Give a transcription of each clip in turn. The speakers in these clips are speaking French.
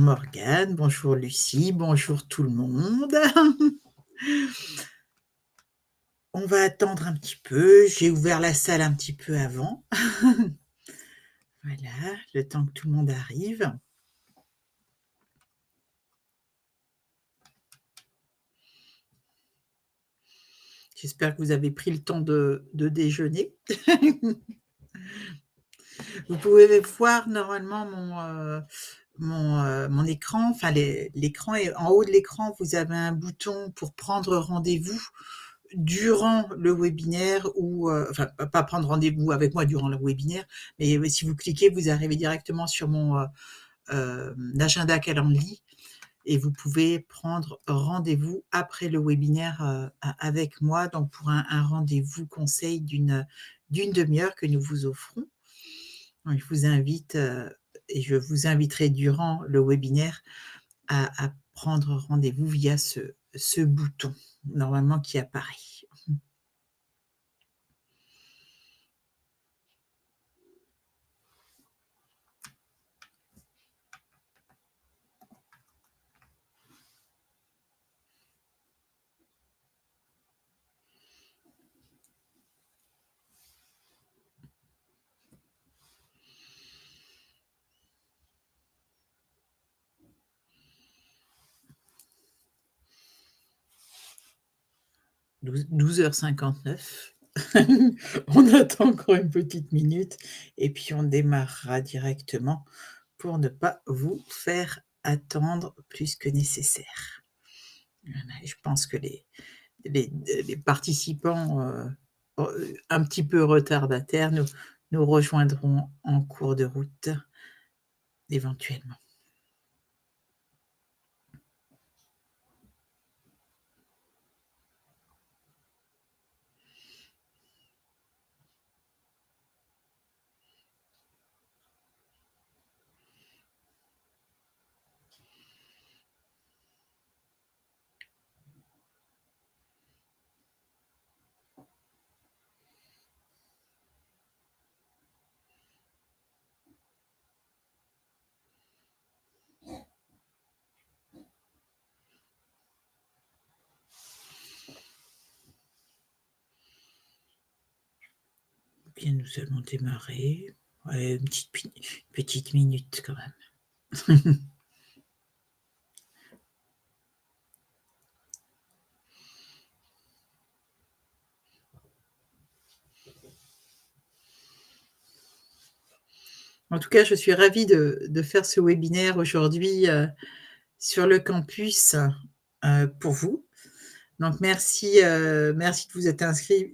Morgane, bonjour Lucie, bonjour tout le monde. On va attendre un petit peu, j'ai ouvert la salle un petit peu avant. Voilà, le temps que tout le monde arrive. J'espère que vous avez pris le temps de déjeuner. Vous pouvez voir normalement mon écran, enfin l'écran est en haut de l'écran, vous avez un bouton pour prendre rendez-vous durant le webinaire ou enfin pas prendre rendez-vous avec moi durant le webinaire, mais si vous cliquez, vous arrivez directement sur mon agenda Calendly et vous pouvez prendre rendez-vous après le webinaire avec moi, donc pour un rendez-vous conseil d'une demi-heure que nous vous offrons. Donc, je vous invite et je vous inviterai durant le webinaire à prendre rendez-vous via ce bouton normalement qui apparaît. 12h59. On attend encore une petite minute et puis on démarrera directement pour ne pas vous faire attendre plus que nécessaire. Voilà, je pense que les participants un petit peu retardataires nous rejoindront en cours de route éventuellement. Bien, nous allons démarrer. Ouais, une petite minute quand même. En tout cas, je suis ravie de faire ce webinaire aujourd'hui sur le campus pour vous. Donc merci de vous être inscrits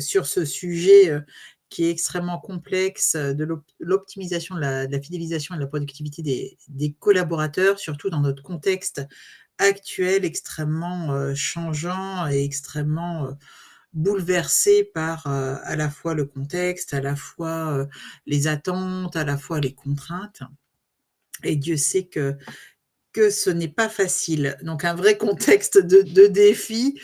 sur ce sujet qui est extrêmement complexe de l'optimisation de la fidélisation et de la productivité des collaborateurs, surtout dans notre contexte actuel extrêmement changeant et extrêmement bouleversé par à la fois le contexte, à la fois les attentes, à la fois les contraintes. Et Dieu sait que ce n'est pas facile. Donc un vrai contexte de défi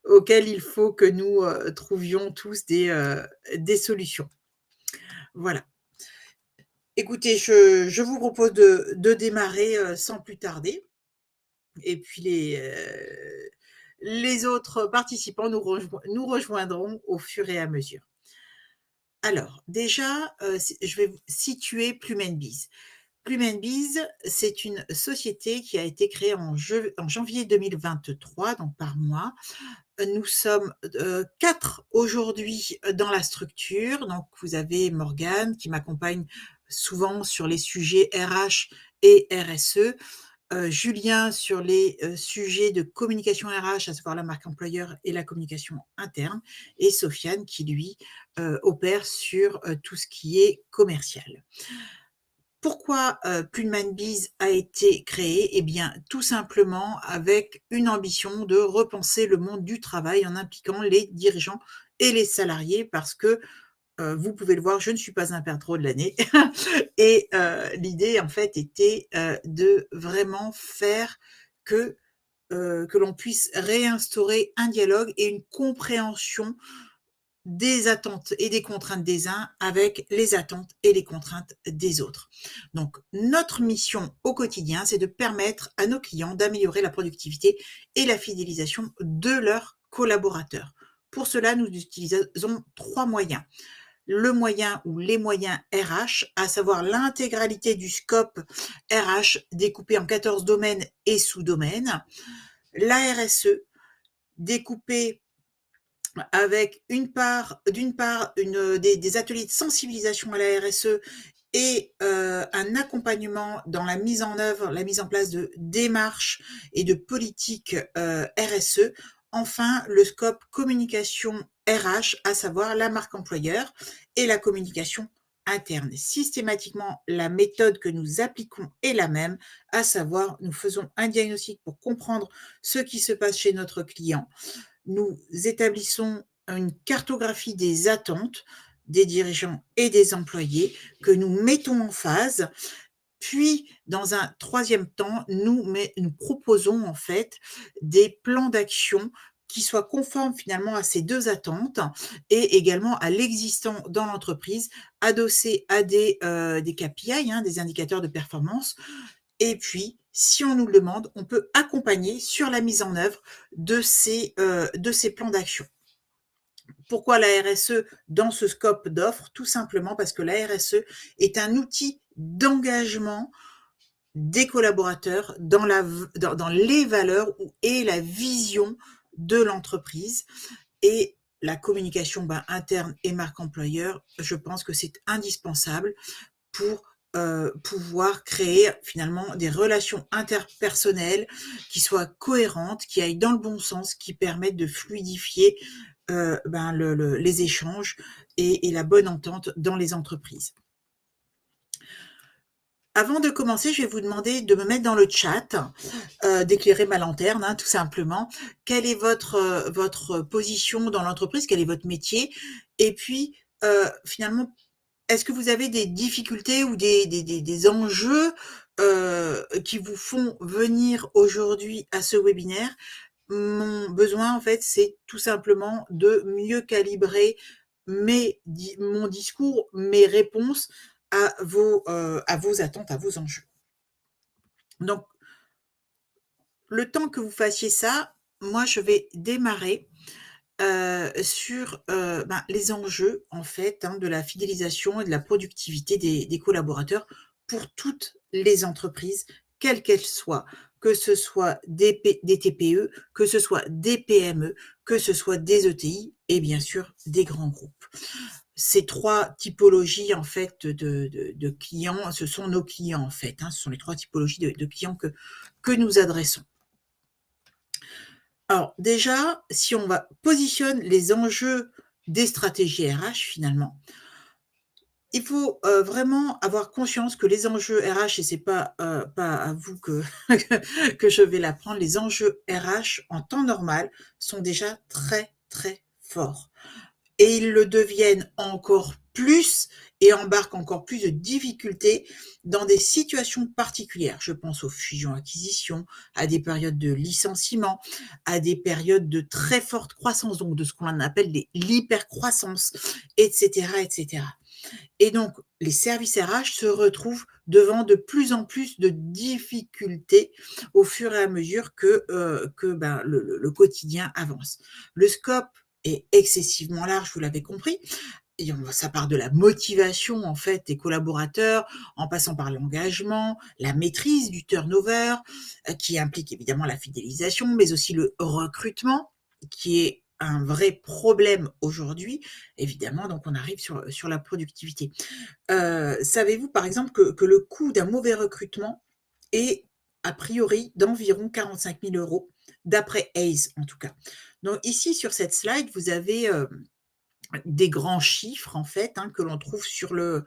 auquel il faut que nous trouvions tous des solutions. Voilà. Écoutez, je vous propose de démarrer sans plus tarder. Et puis les autres participants nous rejoindront au fur et à mesure. Alors, déjà, je vais situer Plume & Biz. Plume & Biz, c'est une société qui a été créée en janvier 2023, donc par mois. Nous sommes 4 aujourd'hui dans la structure. Donc, vous avez Morgane qui m'accompagne souvent sur les sujets RH et RSE. Julien sur les sujets de communication RH, à savoir la marque employeur et la communication interne, et Sofiane qui, lui, opère sur tout ce qui est commercial. Pourquoi Plume & Biz a été créé? Eh bien, tout simplement avec une ambition de repenser le monde du travail en impliquant les dirigeants et les salariés, parce que vous pouvez le voir, je ne suis pas un perdreau de l'année. Et l'idée, en fait, était de vraiment faire que l'on puisse réinstaurer un dialogue et une compréhension des attentes et des contraintes des uns avec les attentes et les contraintes des autres. Donc, notre mission au quotidien, c'est de permettre à nos clients d'améliorer la productivité et la fidélisation de leurs collaborateurs. Pour cela, nous utilisons 3 moyens. Le moyen ou les moyens RH, à savoir l'intégralité du scope RH découpé en 14 domaines et sous-domaines. La RSE, découpée avec d'une part des ateliers de sensibilisation à la RSE et un accompagnement dans la mise en œuvre, la mise en place de démarches et de politiques RSE. Enfin, le scope communication RH, à savoir la marque employeur et la communication interne. Systématiquement, la méthode que nous appliquons est la même, à savoir nous faisons un diagnostic pour comprendre ce qui se passe chez notre client. Nous établissons une cartographie des attentes des dirigeants et des employés que nous mettons en phase. Puis, dans un troisième temps, nous proposons en fait des plans d'action qui soient conformes finalement à ces 2 attentes et également à l'existant dans l'entreprise, adossés à des KPI, des indicateurs de performance. Et puis, si on nous le demande, on peut accompagner sur la mise en œuvre de ces plans d'action. Pourquoi la RSE dans ce scope d'offres? Tout simplement parce que la RSE est un outil d'engagement des collaborateurs dans les valeurs et la vision de l'entreprise. Et la communication interne et marque employeur, je pense que c'est indispensable pour pouvoir créer finalement des relations interpersonnelles qui soient cohérentes, qui aillent dans le bon sens, qui permettent de fluidifier les échanges et la bonne entente dans les entreprises. Avant de commencer, je vais vous demander de me mettre dans le chat, d'éclairer ma lanterne, tout simplement. Quelle est votre position dans l'entreprise? Quel est votre métier? Et puis, finalement, est-ce que vous avez des difficultés ou des enjeux qui vous font venir aujourd'hui à ce webinaire? Mon besoin, en fait, c'est tout simplement de mieux calibrer mon discours, mes réponses à vos attentes, à vos enjeux. Donc, le temps que vous fassiez ça, moi, je vais démarrer sur les enjeux, en fait, de la fidélisation et de la productivité des collaborateurs pour toutes les entreprises, quelles qu'elles soient, que ce soit des TPE, que ce soit des PME, que ce soit des ETI et bien sûr des grands groupes. Ces 3 typologies, en fait, de clients, ce sont nos clients, en fait, ce sont les 3 typologies de clients que nous adressons. Alors déjà, si on positionne les enjeux des stratégies RH finalement, il faut vraiment avoir conscience que les enjeux RH, et c'est pas à vous que que je vais l'apprendre, les enjeux RH en temps normal sont déjà très, très forts. Et ils le deviennent encore plus et embarquent encore plus de difficultés dans des situations particulières. Je pense aux fusions-acquisitions, à des périodes de licenciement, à des périodes de très forte croissance, donc de ce qu'on appelle l'hypercroissance, etc., etc. Et donc, les services RH se retrouvent devant de plus en plus de difficultés au fur et à mesure que le quotidien avance. Le scope est excessivement large, vous l'avez compris. Et ça part de la motivation en fait des collaborateurs, en passant par l'engagement, la maîtrise du turnover, qui implique évidemment la fidélisation, mais aussi le recrutement, qui est un vrai problème aujourd'hui, évidemment, donc on arrive sur la productivité. Savez-vous par exemple que le coût d'un mauvais recrutement est a priori d'environ 45 000 €, d'après ACE en tout cas. Donc ici sur cette slide, vous avez des grands chiffres en fait, que l'on trouve sur le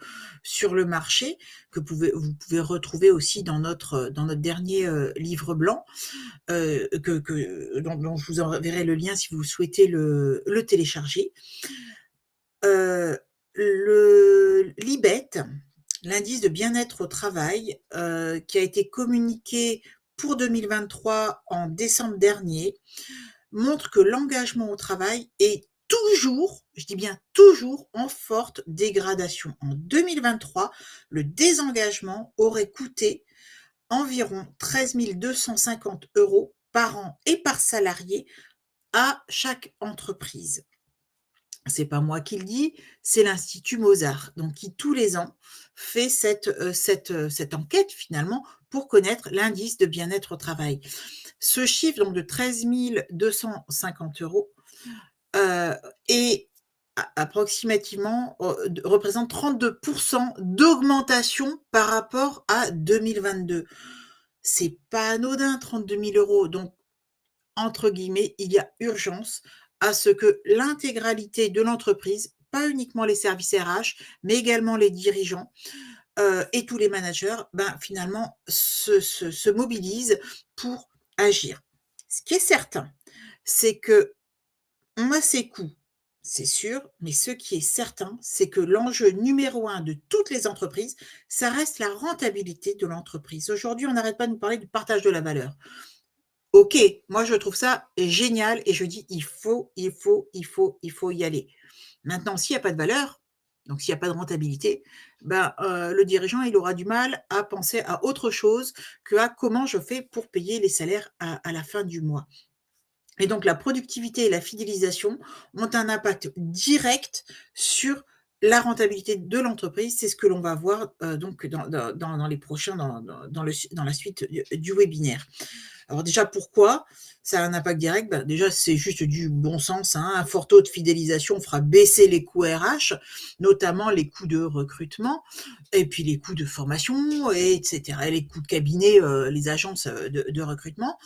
marché, vous pouvez retrouver aussi dans notre dernier livre blanc, dont je vous enverrai le lien si vous souhaitez le télécharger. L'IBET, l'indice de bien-être au travail, qui a été communiqué pour 2023 en décembre dernier, montre que l'engagement au travail est toujours, je dis bien toujours, en forte dégradation. En 2023, le désengagement aurait coûté environ 13 250 € par an et par salarié à chaque entreprise. C'est pas moi qui le dis, c'est l'Institut Mozart, donc qui tous les ans fait cette enquête finalement pour connaître l'indice de bien-être au travail. Ce chiffre donc de 13 250 € est approximativement représente 32% d'augmentation par rapport à 2022. C'est pas anodin 32 000 €. Donc, entre guillemets, il y a urgence à ce que l'intégralité de l'entreprise, pas uniquement les services RH, mais également les dirigeants et tous les managers, ben, finalement, se mobilisent pour agir. Ce qui est certain, c'est que on a ses coûts, c'est sûr, mais ce qui est certain, c'est que l'enjeu numéro un de toutes les entreprises, ça reste la rentabilité de l'entreprise. Aujourd'hui, on n'arrête pas de nous parler du partage de la valeur. OK, moi je trouve ça génial et je dis: «Il faut y aller». Maintenant, s'il y a pas de valeur, donc s'il y a pas de rentabilité, ben, le dirigeant, il aura du mal à penser à autre chose qu'à comment je fais pour payer les salaires à la fin du mois. Et donc la productivité et la fidélisation ont un impact direct sur la rentabilité de l'entreprise. C'est ce que l'on va voir, donc dans les prochains dans la suite du webinaire. Alors déjà pourquoi ça a un impact direct? Bah, déjà c'est juste du bon sens, hein. Un fort taux de fidélisation fera baisser les coûts RH, notamment les coûts de recrutement et puis les coûts de formation et cetera, les coûts de cabinet, les agences, de recrutement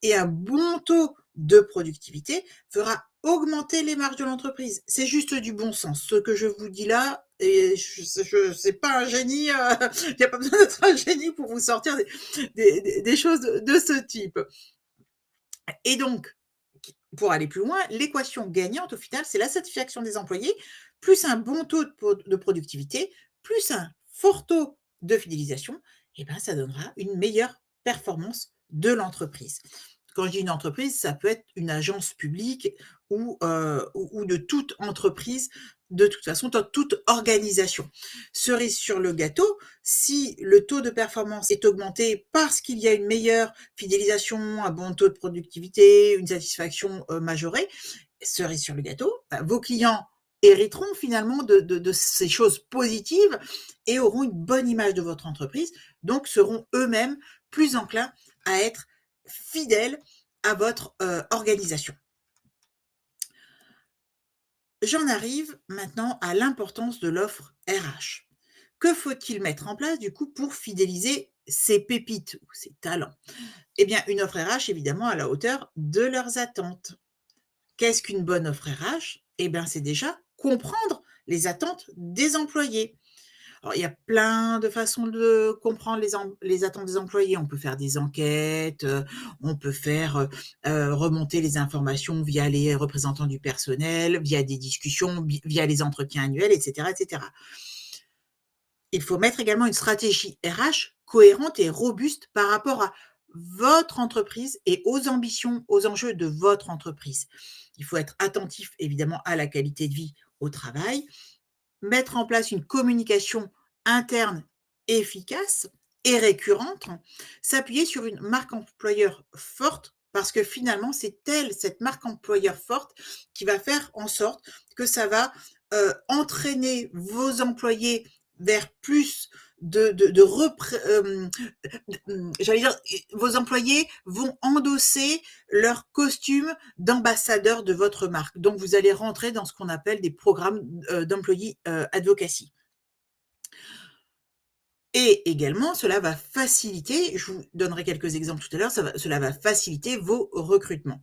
et un bon taux de productivité fera augmenter les marges de l'entreprise. C'est juste du bon sens. Ce que je vous dis là, et je c'est pas un génie, il n'y a pas besoin d'être un génie pour vous sortir des choses de ce type. Et donc, pour aller plus loin, l'équation gagnante au final, c'est la satisfaction des employés, plus un bon taux de productivité, plus un fort taux de fidélisation, et ben ça donnera une meilleure performance de l'entreprise. Quand je dis une entreprise, ça peut être une agence publique ou de toute entreprise, de toute façon, dans toute organisation. Cerise sur le gâteau, si le taux de performance est augmenté parce qu'il y a une meilleure fidélisation, un bon taux de productivité, une satisfaction majorée, cerise sur le gâteau, bah, vos clients hériteront finalement de ces choses positives et auront une bonne image de votre entreprise, donc seront eux-mêmes plus enclins à être fidèles à votre organisation. J'en arrive maintenant à l'importance de l'offre RH. Que faut-il mettre en place du coup pour fidéliser ces pépites ou ces talents? Eh bien, une offre RH évidemment à la hauteur de leurs attentes. Qu'est-ce qu'une bonne offre RH? Eh bien, c'est déjà comprendre les attentes des employés. Alors, il y a plein de façons de comprendre les attentes des employés. On peut faire des enquêtes, on peut faire remonter les informations via les représentants du personnel, via des discussions, via les entretiens annuels, etc., etc. Il faut mettre également une stratégie RH cohérente et robuste par rapport à votre entreprise et aux ambitions, aux enjeux de votre entreprise. Il faut être attentif évidemment à la qualité de vie au travail, mettre en place une communication interne efficace et récurrente, s'appuyer sur une marque employeur forte parce que finalement, c'est elle, cette marque employeur forte, qui va faire en sorte que ça va entraîner vos employés vers plus j'allais dire, vos employés vont endosser leur costume d'ambassadeur de votre marque. Donc, vous allez rentrer dans ce qu'on appelle des programmes d'employee advocacy. Et également, cela va faciliter, je vous donnerai quelques exemples tout à l'heure, cela va faciliter vos recrutements.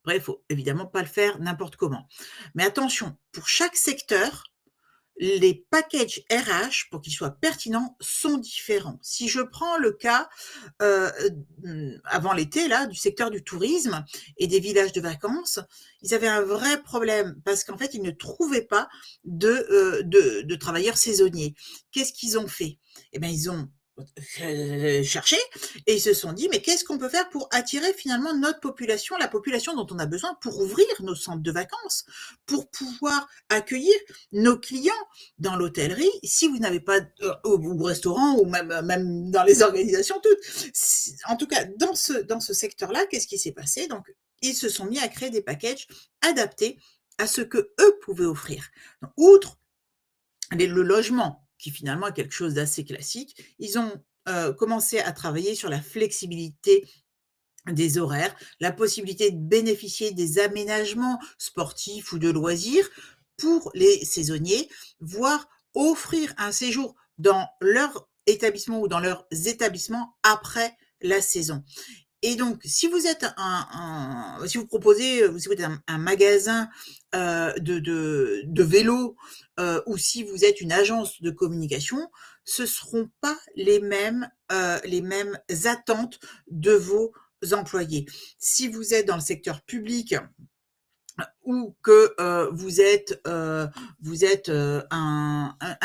Après, il ne faut évidemment pas le faire n'importe comment. Mais attention, pour chaque secteur, les packages RH, pour qu'ils soient pertinents, sont différents. Si je prends le cas avant l'été, là, du secteur du tourisme et des villages de vacances, ils avaient un vrai problème parce qu'en fait, ils ne trouvaient pas de travailleurs saisonniers. Qu'est-ce qu'ils ont fait? Eh bien, ils ont cherché et ils se sont dit: «Mais qu'est-ce qu'on peut faire pour attirer finalement notre population, la population dont on a besoin pour ouvrir nos centres de vacances, pour pouvoir accueillir nos clients dans l'hôtellerie?» Si vous n'avez pas ou restaurant ou même dans les organisations toutes. En tout cas, dans ce secteur-là, qu'est-ce qui s'est passé? Donc, ils se sont mis à créer des packages adaptés à ce que eux pouvaient offrir. Donc, outre le logement, qui finalement est quelque chose d'assez classique, ils ont commencé à travailler sur la flexibilité des horaires, la possibilité de bénéficier des aménagements sportifs ou de loisirs pour les saisonniers, voire offrir un séjour dans leur établissement ou dans leurs établissements après la saison. Et donc, si vous êtes si vous proposez, si vous êtes un magasin de vélo, ou si vous êtes une agence de communication, ce seront pas les mêmes attentes de vos employés. Si vous êtes dans le secteur public ou que vous êtes un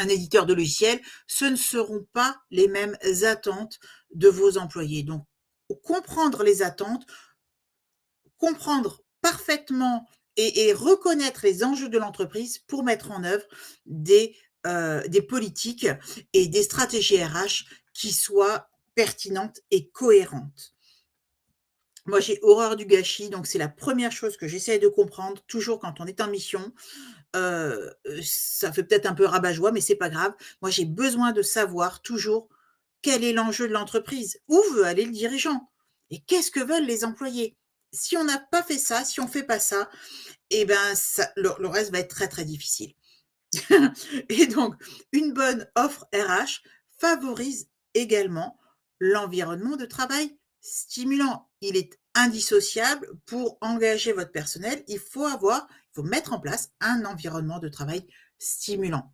éditeur de logiciels, ce ne seront pas les mêmes attentes de vos employés. Donc, comprendre les attentes, comprendre parfaitement et reconnaître les enjeux de l'entreprise pour mettre en œuvre des politiques et des stratégies RH qui soient pertinentes et cohérentes. Moi, j'ai horreur du gâchis, donc c'est la première chose que j'essaie de comprendre toujours quand on est en mission. Ça fait peut-être un peu rabat-joie, mais c'est pas grave. Moi, j'ai besoin de savoir toujours quel est l'enjeu de l'entreprise, où veut aller le dirigeant et qu'est-ce que veulent les employés. Si on n'a pas fait ça, si on fait pas ça, et ben ça, le reste va être très très difficile. Et donc, une bonne offre RH favorise également l'environnement de travail stimulant. Il est indissociable pour engager votre personnel. Il faut mettre en place un environnement de travail stimulant.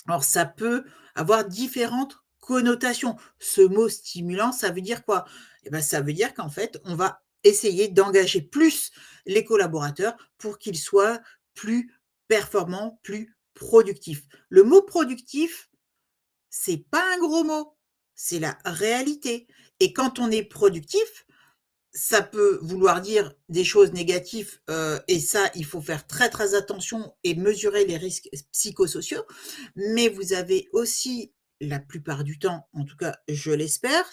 Alors, ça peut avoir différentes connotations. Ce mot stimulant, ça veut dire quoi? Eh ben, ça veut dire qu'en fait, on va essayer d'engager plus les collaborateurs pour qu'ils soient plus performants, plus productifs. Le mot productif, c'est pas un gros mot, c'est la réalité. Et quand on est productif, ça peut vouloir dire des choses négatives, et ça, il faut faire très, très attention et mesurer les risques psychosociaux. Mais vous avez aussi, la plupart du temps, en tout cas, je l'espère,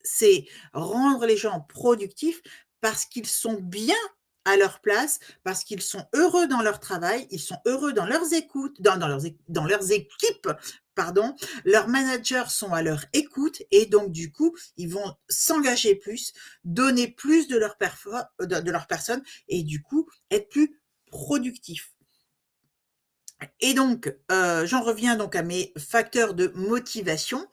c'est rendre les gens productifs parce qu'ils sont bien à leur place, parce qu'ils sont heureux dans leur travail, ils sont heureux dans leurs écoutes, dans leurs équipes, pardon. Leurs managers sont à leur écoute et donc du coup, ils vont s'engager plus, donner plus de de leur personne et du coup être plus productifs. Et donc, j'en reviens donc à mes facteurs de motivation.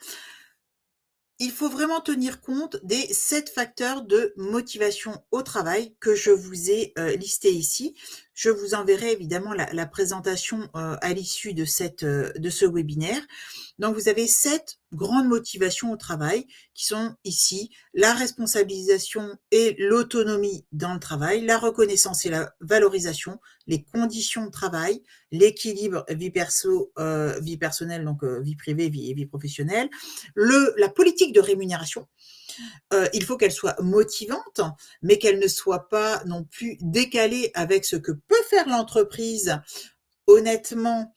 Il faut vraiment tenir compte des 7 facteurs de motivation au travail que je vous ai, listés ici. Je vous enverrai évidemment la présentation, à l'issue de ce webinaire. Donc vous avez 7 grandes motivations au travail qui sont ici: la responsabilisation et l'autonomie dans le travail, la reconnaissance et la valorisation, les conditions de travail, l'équilibre vie perso, vie personnelle, donc vie privée, vie professionnelle, la politique de rémunération. Il faut qu'elle soit motivante, mais qu'elle ne soit pas non plus décalée avec ce que peut faire l'entreprise honnêtement,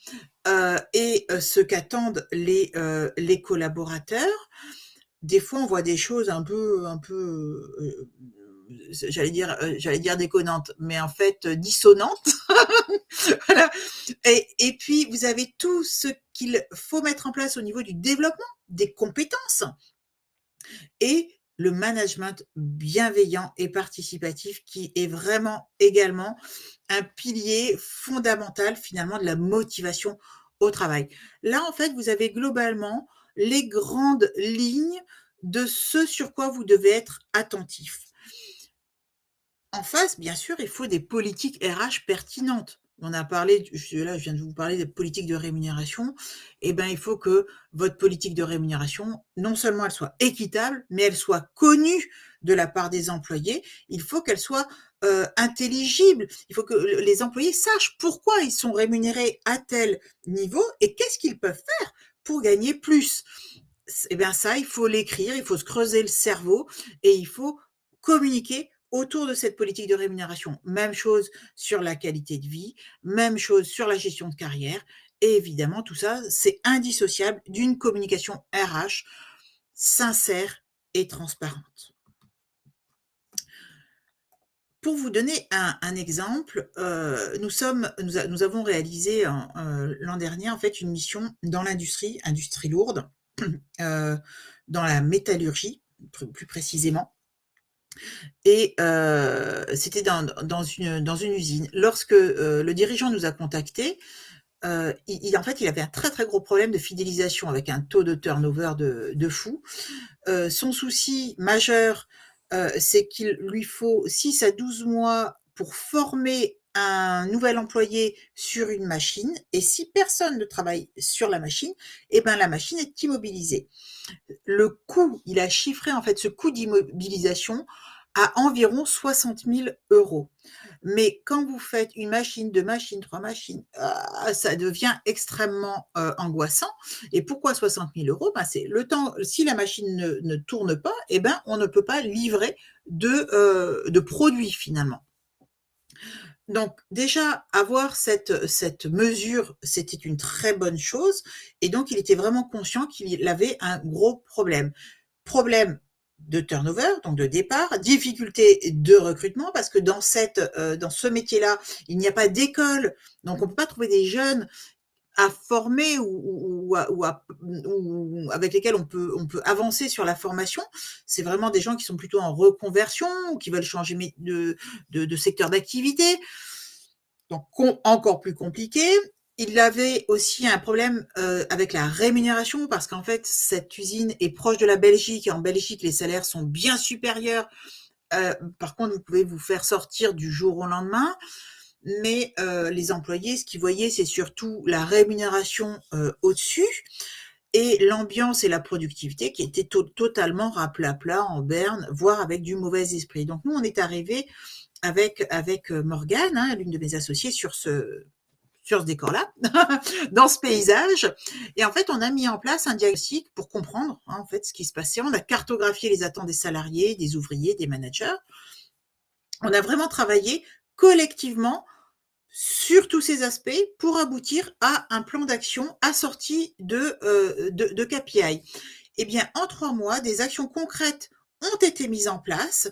et ce qu'attendent les collaborateurs. Des fois, on voit des choses un peu, j'allais dire déconnantes, mais en fait, dissonantes. Voilà. Et puis, vous avez tout ce qu'il faut mettre en place au niveau du développement des compétences et le management bienveillant et participatif qui est vraiment également un pilier fondamental finalement de la motivation au travail. Là, en fait, vous avez globalement les grandes lignes de ce sur quoi vous devez être attentif. En face, bien sûr, il faut des politiques RH pertinentes. On a parlé, là, je viens de vous parler des politiques de rémunération. Eh ben, il faut que votre politique de rémunération, non seulement elle soit équitable, mais elle soit connue de la part des employés. Il faut qu'elle soit intelligible. Il faut que les employés sachent pourquoi ils sont rémunérés à tel niveau et qu'est-ce qu'ils peuvent faire pour gagner plus. Et bien ça, il faut l'écrire, il faut se creuser le cerveau et il faut communiquer autour de cette politique de rémunération. Même chose sur la qualité de vie, même chose sur la gestion de carrière et évidemment tout ça, c'est indissociable d'une communication RH sincère et transparente. Pour vous donner un exemple, nous avons réalisé l'an dernier en fait une mission dans industrie lourde, dans la métallurgie, plus précisément. Et c'était dans une usine. Lorsque le dirigeant nous a contactés, en fait, il avait un très très gros problème de fidélisation avec un taux de turnover de fou. Son souci majeur, c'est qu'il lui faut 6 à 12 mois pour former un nouvel employé sur une machine et si personne ne travaille sur la machine, eh ben, la machine est immobilisée. Le coût, il a chiffré en fait ce coût d'immobilisation à environ 60 000 €. Mais quand vous faites une machine, 2 machines, 3 machines, ça devient extrêmement, angoissant et pourquoi 60 000 €? Ben, c'est le temps si la machine ne tourne pas et ben, on ne peut pas livrer de produits finalement. Donc déjà, avoir cette mesure, c'était une très bonne chose et donc il était vraiment conscient qu'il avait un gros problème. Problème de turnover, donc de départ, difficulté de recrutement parce que dans ce métier-là, il n'y a pas d'école, donc on peut pas trouver des jeunes à former ou avec lesquels on peut avancer sur la formation. C'est vraiment des gens qui sont plutôt en reconversion ou qui veulent changer de secteur d'activité. Donc encore plus compliqué. Il avait aussi un problème, avec la rémunération parce qu'en fait, cette usine est proche de la Belgique et en Belgique, les salaires sont bien supérieurs. Par contre, vous pouvez vous faire sortir du jour au lendemain, mais les employés, ce qu'ils voyaient, c'est surtout la rémunération, au-dessus et l'ambiance et la productivité qui étaient totalement raplapla, en berne, voire avec du mauvais esprit. Donc nous, on est arrivés avec Morgane, hein, l'une de mes associées, sur ce décor-là, dans ce paysage. Et en fait, on a mis en place un diagnostic pour comprendre en fait ce qui se passait. On a cartographié les attentes des salariés, des ouvriers, des managers. On a vraiment travaillé collectivement sur tous ces aspects pour aboutir à un plan d'action assorti de KPI. Eh bien, en 3 mois, des actions concrètes ont été mises en place,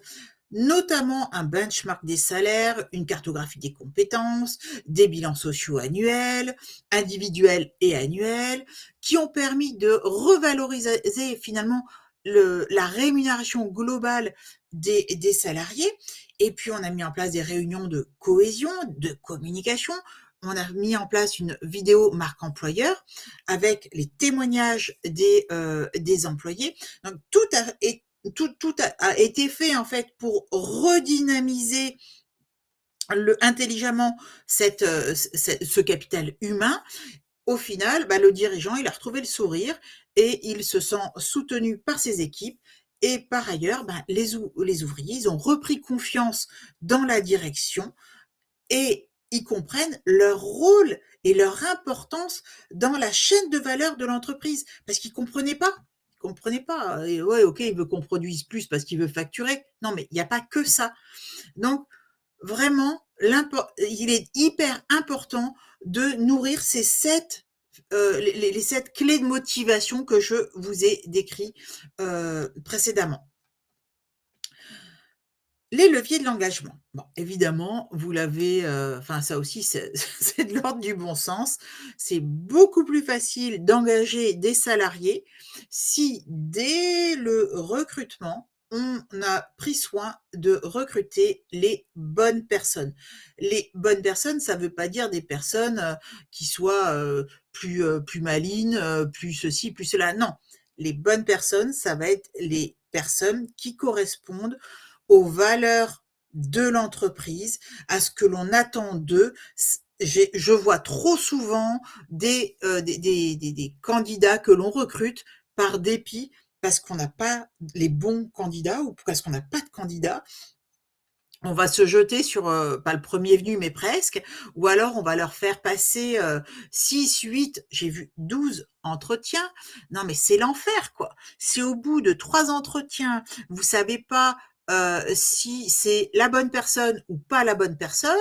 notamment un benchmark des salaires, une cartographie des compétences, des bilans sociaux annuels, individuels et annuels, qui ont permis de revaloriser finalement la rémunération globale des salariés. Et puis, on a mis en place des réunions de cohésion, de communication. On a mis en place une vidéo marque employeur avec les témoignages des employés. Donc, tout a été fait en fait pour redynamiser intelligemment ce capital humain. Au final, bah, le dirigeant, il a retrouvé le sourire et il se sent soutenu par ses équipes. Et par ailleurs, bah, les ouvriers, ils ont repris confiance dans la direction et ils comprennent leur rôle et leur importance dans la chaîne de valeur de l'entreprise parce qu'ils comprenaient pas. Ils comprenaient pas. Et ouais, ok, il veut qu'on produise plus parce qu'il veut facturer. Non, mais il n'y a pas que ça. Donc, vraiment, il est hyper important de nourrir les 7 clés de motivation que je vous ai décrits précédemment. Les leviers de l'engagement. Bon, évidemment, vous l'avez, enfin ça aussi c'est c'est de l'ordre du bon sens. C'est beaucoup plus facile d'engager des salariés si dès le recrutement, on a pris soin de recruter les bonnes personnes. Les bonnes personnes, ça veut pas dire des personnes, qui soient, plus malines, plus ceci, plus cela. Non, les bonnes personnes, ça va être les personnes qui correspondent aux valeurs de l'entreprise, à ce que l'on attend d'eux. Je vois trop souvent des candidats que l'on recrute par dépit parce qu'on n'a pas les bons candidats ou parce qu'on n'a pas de candidats. On va se jeter sur, pas le premier venu, mais presque, ou alors on va leur faire passer, 6, 8, j'ai vu 12 entretiens. Non, mais c'est l'enfer, quoi. Si au bout de 3 entretiens, vous savez pas, si c'est la bonne personne ou pas la bonne personne,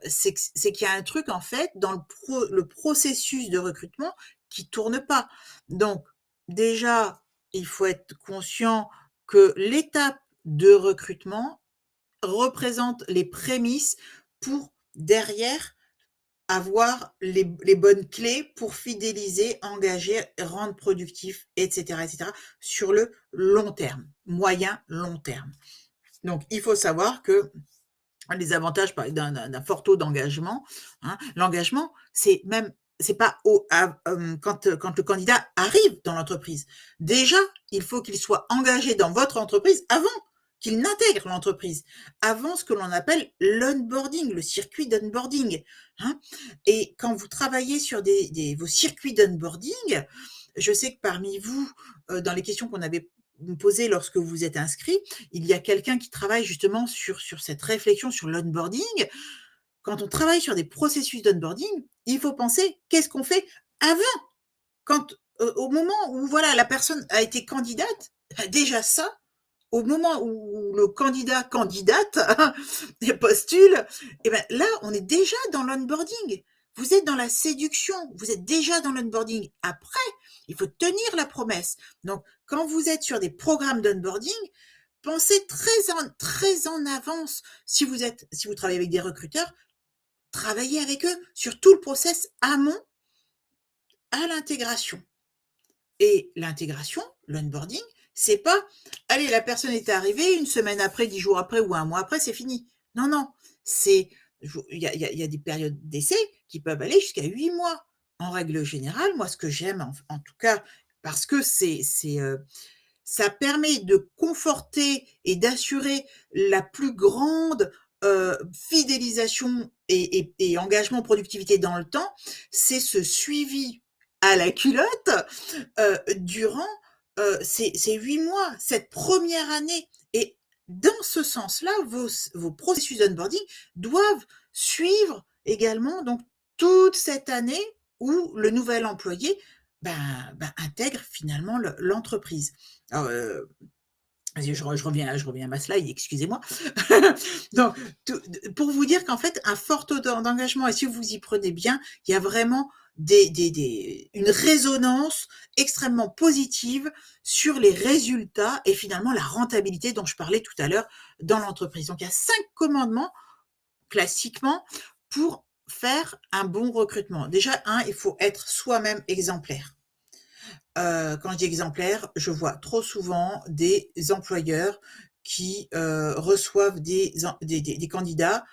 c'est qu'il y a un truc, en fait, dans le processus de recrutement qui tourne pas. Donc déjà, il faut être conscient que l'étape de recrutement représente les prémices pour derrière avoir les bonnes clés pour fidéliser, engager, rendre productif, etc., sur le long terme, moyen, long terme. Donc, il faut savoir que les avantages d'un fort taux d'engagement, hein, l'engagement, c'est pas quand le candidat arrive dans l'entreprise. Déjà, il faut qu'il soit engagé dans votre entreprise avant qu'il n'intègre l'entreprise, avant ce que l'on appelle l'onboarding, le circuit d'onboarding, hein. Et quand vous travaillez sur vos circuits d'onboarding, je sais que parmi vous, dans les questions qu'on avait posées lorsque vous êtes inscrit, il y a quelqu'un qui travaille justement sur cette réflexion sur l'onboarding. Quand on travaille sur des processus d'onboarding, il faut penser qu'est-ce qu'on fait avant, au moment où voilà la personne a été candidate, déjà ça, au moment où le candidat candidate postule, et ben là on est déjà dans l'onboarding. Vous êtes dans la séduction, vous êtes déjà dans l'onboarding. Après, il faut tenir la promesse. Donc, quand vous êtes sur des programmes d'onboarding, pensez très en avance. Si vous travaillez avec des recruteurs, travaillez avec eux sur tout le process amont à l'intégration. Et l'intégration, l'onboarding, c'est pas, allez, la personne est arrivée, une semaine après, 10 jours après ou un mois après, c'est fini. Non, non, il y a des périodes d'essai qui peuvent aller jusqu'à 8 mois. En règle générale, moi, ce que j'aime, en tout cas, parce que ça permet de conforter et d'assurer la plus grande fidélisation et engagement productivité dans le temps, c'est ce suivi à la culotte durant ces 8 mois, cette première année. Et dans ce sens-là, vos processus d'onboarding doivent suivre également donc toute cette année où le nouvel employé intègre finalement l'entreprise. Alors, je reviens à ma slide, excusez-moi. Donc, pour vous dire qu'en fait, un fort taux d'engagement, et si vous y prenez bien, il y a vraiment une résonance extrêmement positive sur les résultats et finalement la rentabilité dont je parlais tout à l'heure dans l'entreprise. Donc, il y a 5 commandements, classiquement, pour faire un bon recrutement. Déjà, il faut être soi-même exemplaire. Quand je dis exemplaire, je vois trop souvent des employeurs qui reçoivent des candidats.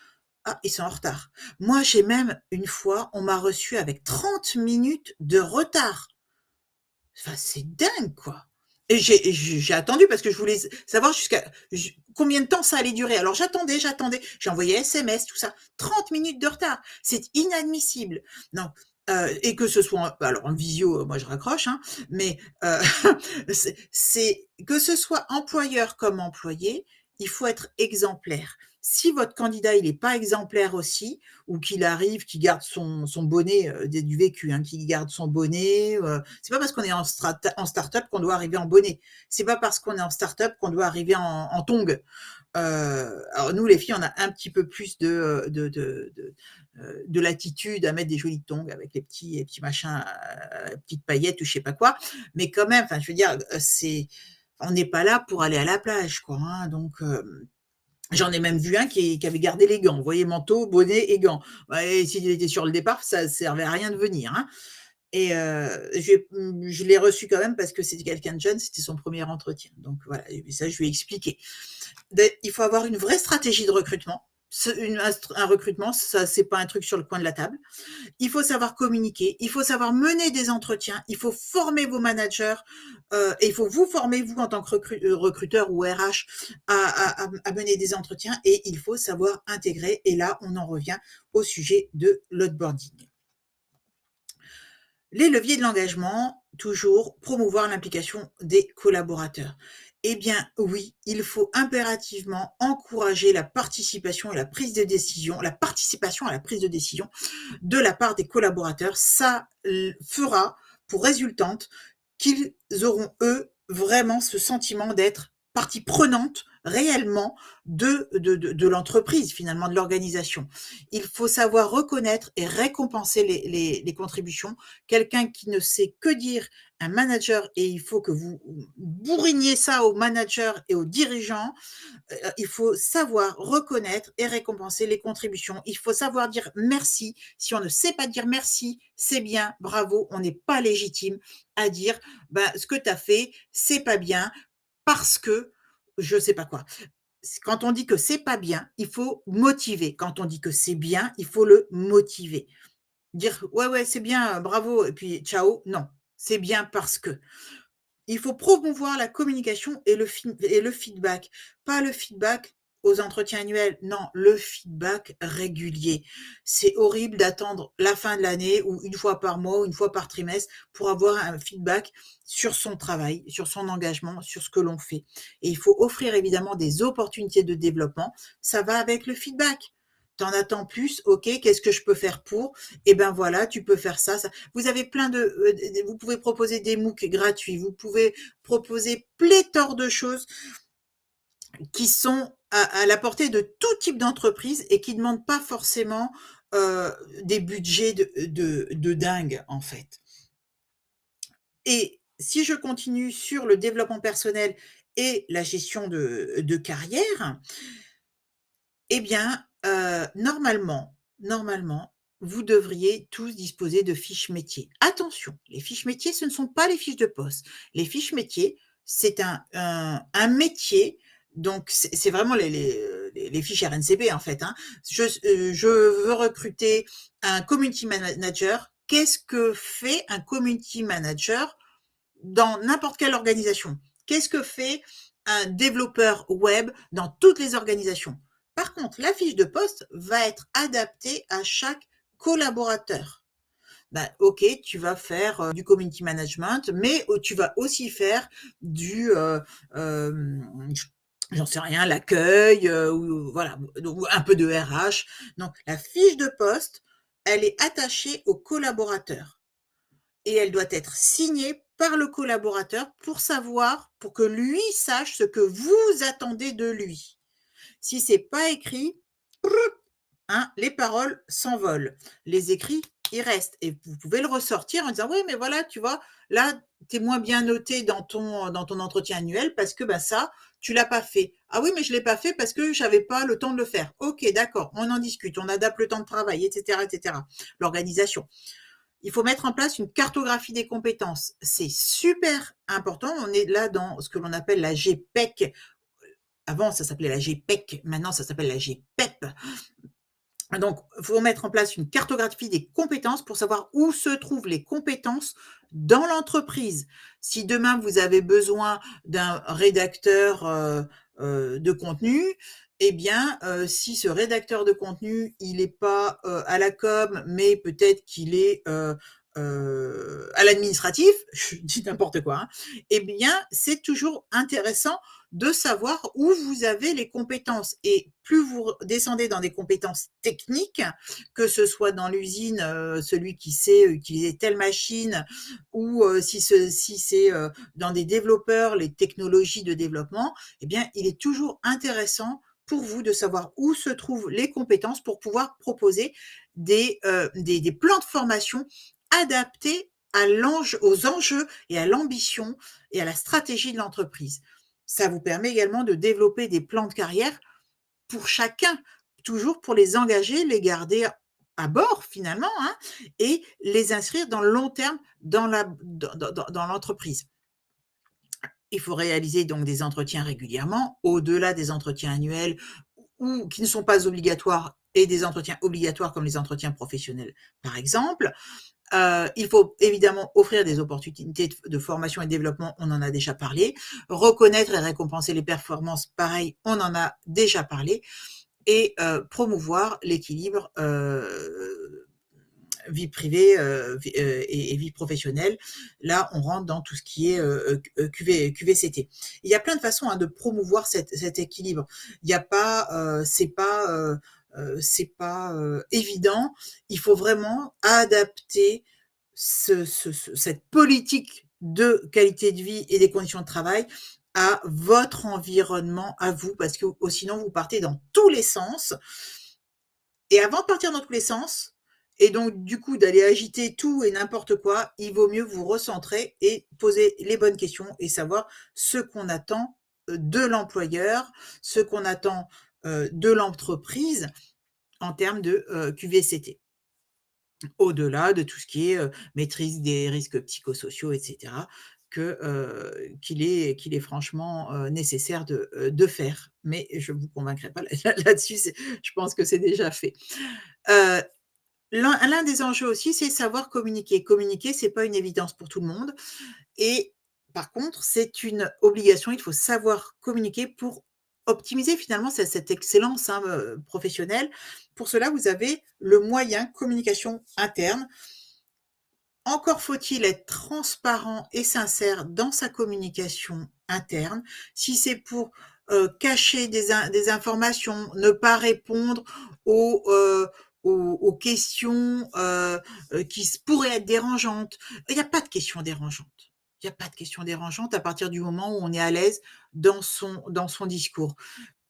Ah, ils sont en retard. Moi, j'ai même une fois, on m'a reçu avec 30 minutes de retard. Enfin, c'est dingue, quoi. Et j'ai attendu parce que je voulais savoir combien de temps ça allait durer. Alors j'attendais, j'ai envoyé SMS, tout ça. 30 minutes de retard, c'est inadmissible. Non, et que ce soit, alors en visio, moi je raccroche, hein, mais c'est que ce soit employeur comme employé, il faut être exemplaire. Si votre candidat il n'est pas exemplaire aussi, ou qu'il arrive, qu'il garde son bonnet du vécu, hein, qu'il garde son bonnet. C'est pas parce qu'on est en start-up qu'on doit arriver en bonnet. C'est pas parce qu'on est en start-up qu'on doit arriver en tongs. Alors nous, les filles, on a un petit peu plus de latitude à mettre des jolies tongs avec les petits machins, petites paillettes ou je sais pas quoi. Mais quand même, enfin, je veux dire, on n'est pas là pour aller à la plage, quoi. Hein, donc j'en ai même vu un qui avait gardé les gants. Vous voyez, manteau, bonnet et gants. Ouais, s'il était sur le départ, ça ne servait à rien de venir. Hein. Et je l'ai reçu quand même parce que c'était quelqu'un de jeune, c'était son premier entretien. Donc voilà, et ça, je lui ai expliqué. Il faut avoir une vraie stratégie de recrutement. Un recrutement, ça, c'est pas un truc sur le coin de la table. Il faut savoir communiquer, il faut savoir mener des entretiens, il faut former vos managers, et il faut vous former, vous, en tant que recruteur ou RH, à mener des entretiens, et il faut savoir intégrer. Et là, on en revient au sujet de l'onboarding. Les leviers de l'engagement, toujours promouvoir l'implication des collaborateurs. Eh bien, oui, il faut impérativement encourager la participation et la prise de décision, la participation à la prise de décision de la part des collaborateurs. Ça fera pour résultante qu'ils auront, eux, vraiment ce sentiment d'être partie prenante réellement de l'entreprise, finalement, de l'organisation. Il faut savoir reconnaître et récompenser les contributions. Quelqu'un qui ne sait que dire un manager, et il faut que vous bourriniez ça aux managers et aux dirigeants, il faut savoir reconnaître et récompenser les contributions. Il faut savoir dire merci. Si on ne sait pas dire merci, c'est bien, bravo, on n'est pas légitime à dire ben, ce que tu as fait, c'est pas bien parce que je sais pas quoi. Quand on dit que c'est pas bien, il faut motiver. Quand on dit que c'est bien, il faut le motiver. Dire ouais, ouais, c'est bien, bravo, et puis ciao. Non, c'est bien parce que. Il faut promouvoir la communication et le feedback. Pas le feedback aux entretiens annuels, non, le feedback régulier. C'est horrible d'attendre la fin de l'année ou une fois par mois ou une fois par trimestre pour avoir un feedback sur son travail, sur son engagement, sur ce que l'on fait. Et il faut offrir évidemment des opportunités de développement. Ça va avec le feedback. T'en attends plus, ok, qu'est-ce que je peux faire pour? Eh ben voilà, tu peux faire ça. Vous avez vous pouvez proposer des MOOC gratuits, vous pouvez proposer pléthore de choses qui sont à la portée de tout type d'entreprise et qui ne demandent pas forcément des budgets de dingue, en fait. Et si je continue sur le développement personnel et la gestion de carrière, eh bien, normalement, vous devriez tous disposer de fiches métiers. Attention, les fiches métiers, ce ne sont pas les fiches de poste. Les fiches métiers, c'est un métier, donc c'est vraiment les fiches RNCP en fait. Hein. Je veux recruter un community manager. Qu'est-ce que fait un community manager dans n'importe quelle organisation? Qu'est-ce que fait un développeur web dans toutes les organisations? Par contre, la fiche de poste va être adaptée à chaque collaborateur. Ben, ok, tu vas faire du community management, mais tu vas aussi faire du, j'en sais rien, l'accueil, ou voilà, ou un peu de RH. Donc, la fiche de poste, elle est attachée au collaborateur et elle doit être signée par le collaborateur pour que lui sache ce que vous attendez de lui. Si c'est pas écrit, hein, les paroles s'envolent. Les écrits, ils restent. Et vous pouvez le ressortir en disant, oui, mais voilà, tu vois, là, tu es moins bien noté dans ton entretien annuel parce que ben, ça, tu l'as pas fait. Ah oui, mais je l'ai pas fait parce que j'avais pas le temps de le faire. Ok, d'accord, on en discute, on adapte le temps de travail, etc., etc. L'organisation. Il faut mettre en place une cartographie des compétences. C'est super important. On est là dans ce que l'on appelle la GPEC. Avant, ça s'appelait la GPEC. Maintenant, ça s'appelle la GPEP. Donc, il faut mettre en place une cartographie des compétences pour savoir où se trouvent les compétences dans l'entreprise. Si demain, vous avez besoin d'un rédacteur de contenu, eh bien, si ce rédacteur de contenu, il n'est pas à la com, mais peut-être qu'il est à l'administratif, je dis n'importe quoi, hein, eh bien, c'est toujours intéressant de savoir où vous avez les compétences. Et plus vous descendez dans des compétences techniques, que ce soit dans l'usine, celui qui sait utiliser telle machine, ou si c'est dans des développeurs, les technologies de développement, eh bien, il est toujours intéressant pour vous de savoir où se trouvent les compétences pour pouvoir proposer des plans de formation adaptés aux enjeux et à l'ambition et à la stratégie de l'entreprise. Ça vous permet également de développer des plans de carrière pour chacun, toujours pour les engager, les garder à bord finalement, hein, et les inscrire dans le long terme dans l'entreprise. Il faut réaliser donc des entretiens régulièrement, au-delà des entretiens annuels ou qui ne sont pas obligatoires et des entretiens obligatoires comme les entretiens professionnels par exemple. Il faut évidemment offrir des opportunités de formation et de développement, on en a déjà parlé. Reconnaître et récompenser les performances, pareil, on en a déjà parlé. Et promouvoir l'équilibre vie privée et vie professionnelle. Là, on rentre dans tout ce qui est QVCT. Il y a plein de façons de promouvoir cet équilibre. Il n'y a pas, c'est pas évident. Il faut vraiment adapter cette politique de qualité de vie et des conditions de travail à votre environnement, à vous, parce que sinon vous partez dans tous les sens. Et avant de partir dans tous les sens, et donc du coup d'aller agiter tout et n'importe quoi, il vaut mieux vous recentrer et poser les bonnes questions et savoir ce qu'on attend de l'employeur, ce qu'on attend de l'entreprise en termes de QVCT. Au-delà de tout ce qui est maîtrise des risques psychosociaux, etc., qu'il est franchement nécessaire de faire. Mais je ne vous convaincrai pas là-dessus, je pense que c'est déjà fait. L'un des enjeux aussi, c'est savoir communiquer. Communiquer, c'est pas une évidence pour tout le monde. Et par contre, c'est une obligation. Il faut savoir communiquer pour optimiser finalement cette excellence professionnelle. Pour cela, vous avez le moyen communication interne. Encore faut-il être transparent et sincère dans sa communication interne. Si c'est pour cacher des informations, ne pas répondre aux questions qui pourraient être dérangeantes. Il n'y a pas de questions dérangeantes. Il n'y a pas de questions dérangeantes à partir du moment où on est à l'aise dans son discours.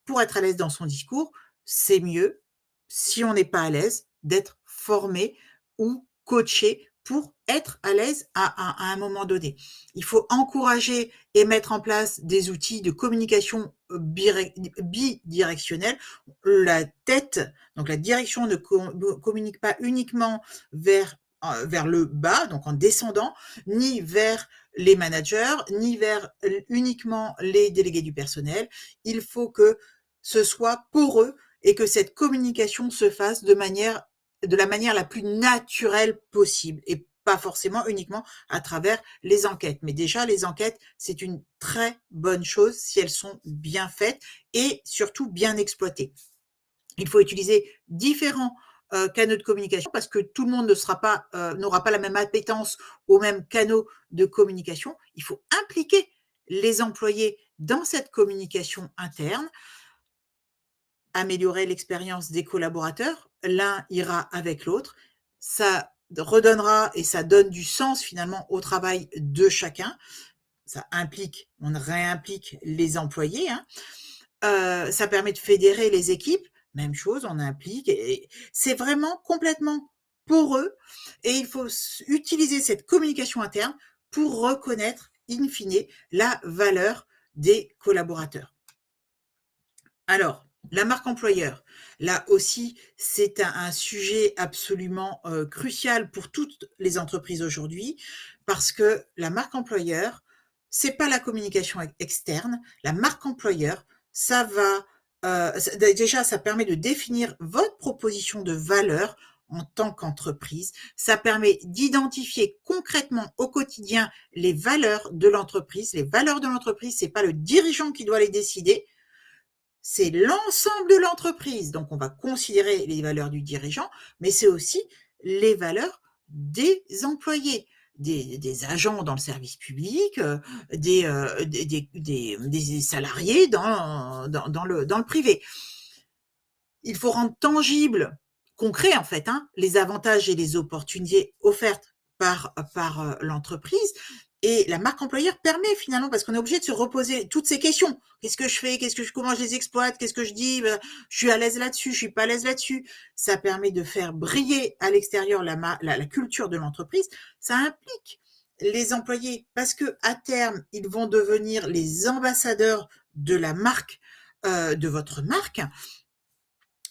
Pour être à l'aise dans son discours, c'est mieux, si on n'est pas à l'aise, d'être formé ou coaché pour être à l'aise à un moment donné. Il faut encourager et mettre en place des outils de communication bidirectionnelle. La tête, donc la direction ne communique pas uniquement vers le bas, donc en descendant, ni vers les managers, ni vers uniquement les délégués du personnel. Il faut que ce soit poreux et que cette communication se fasse de la manière la plus naturelle possible et pas forcément uniquement à travers les enquêtes. Mais déjà, les enquêtes, c'est une très bonne chose si elles sont bien faites et surtout bien exploitées. Il faut utiliser différents canaux de communication parce que tout le monde n'aura pas la même appétence aux mêmes canaux de communication. Il faut impliquer les employés dans cette communication interne, améliorer l'expérience des collaborateurs. L'un ira avec l'autre. Ça redonnera et ça donne du sens finalement au travail de chacun. Ça implique, on réimplique les employés. Ça permet de fédérer les équipes. Même chose, on implique. Et c'est vraiment complètement poreux. Et il faut utiliser cette communication interne pour reconnaître, in fine, la valeur des collaborateurs. Alors, la marque employeur, là aussi, c'est un sujet absolument crucial pour toutes les entreprises aujourd'hui, parce que la marque employeur, c'est pas la communication externe. La marque employeur, ça va déjà, ça permet de définir votre proposition de valeur en tant qu'entreprise. Ça permet d'identifier concrètement au quotidien les valeurs de l'entreprise. Les valeurs de l'entreprise, c'est pas le dirigeant qui doit les décider, c'est l'ensemble de l'entreprise. Donc, on va considérer les valeurs du dirigeant, mais c'est aussi les valeurs des employés, des agents dans le service public, des salariés dans le privé. Il faut rendre tangible, concret en fait, les avantages et les opportunités offertes par l'entreprise. Et la marque employeur permet finalement, parce qu'on est obligé de se reposer toutes ces questions. Qu'est-ce que je fais? Comment je les exploite? Qu'est-ce que je dis? Je suis à l'aise là-dessus, je suis pas à l'aise là-dessus. Ça permet de faire briller à l'extérieur la culture de l'entreprise. Ça implique les employés parce que à terme, ils vont devenir les ambassadeurs de la marque, de votre marque.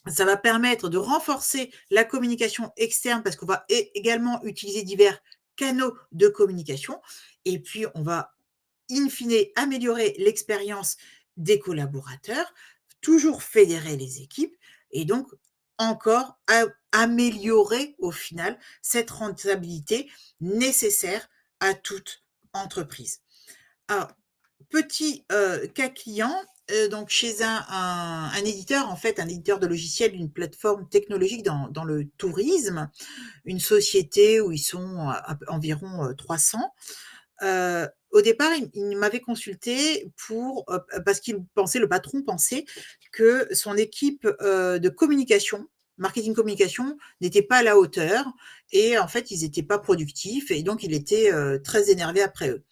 Ça va permettre de renforcer la communication externe parce qu'on va également utiliser divers canaux de communication. Et puis, on va, in fine, améliorer l'expérience des collaborateurs, toujours fédérer les équipes et donc encore améliorer au final cette rentabilité nécessaire à toute entreprise. Alors, petit cas client, donc chez un éditeur, en fait, un éditeur de logiciels d'une plateforme technologique dans le tourisme, une société où ils sont à environ, 300. Au départ, il m'avait consulté pour, parce le patron pensait que son équipe, de communication, marketing communication, n'était pas à la hauteur et en fait, ils étaient pas productifs et donc il était, très énervé après eux.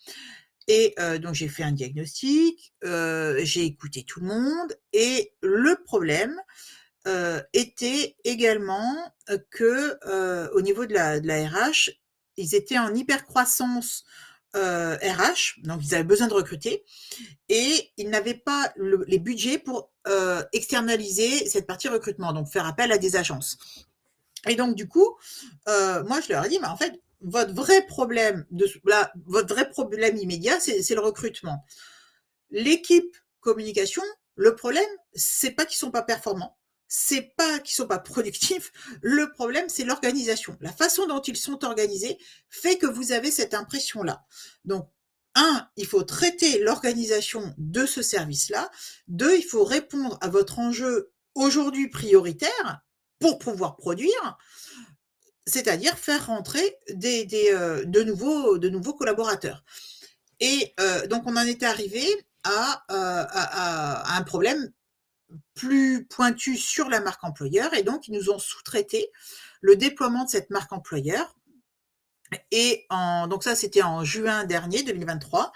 Et donc j'ai fait un diagnostic, j'ai écouté tout le monde et le problème, était également, que, au niveau de la RH, ils étaient en hypercroissance, RH, donc ils avaient besoin de recruter et ils n'avaient pas les budgets pour, externaliser cette partie recrutement, donc faire appel à des agences. Et donc du coup, moi je leur ai dit: «Mais en fait, votre vrai problème immédiat, c'est le recrutement. L'équipe communication, le problème, c'est pas qu'ils sont pas performants, c'est pas qu'ils sont pas productifs, le problème, c'est l'organisation. La façon dont ils sont organisés fait que vous avez cette impression-là. Donc, il faut traiter l'organisation de ce service-là. 2, il faut répondre à votre enjeu aujourd'hui prioritaire pour pouvoir produire, c'est-à-dire faire rentrer de nouveaux collaborateurs. Et donc on en était arrivé à un problème plus pointu sur la marque employeur et donc ils nous ont sous-traité le déploiement de cette marque employeur et donc ça, c'était en juin dernier 2023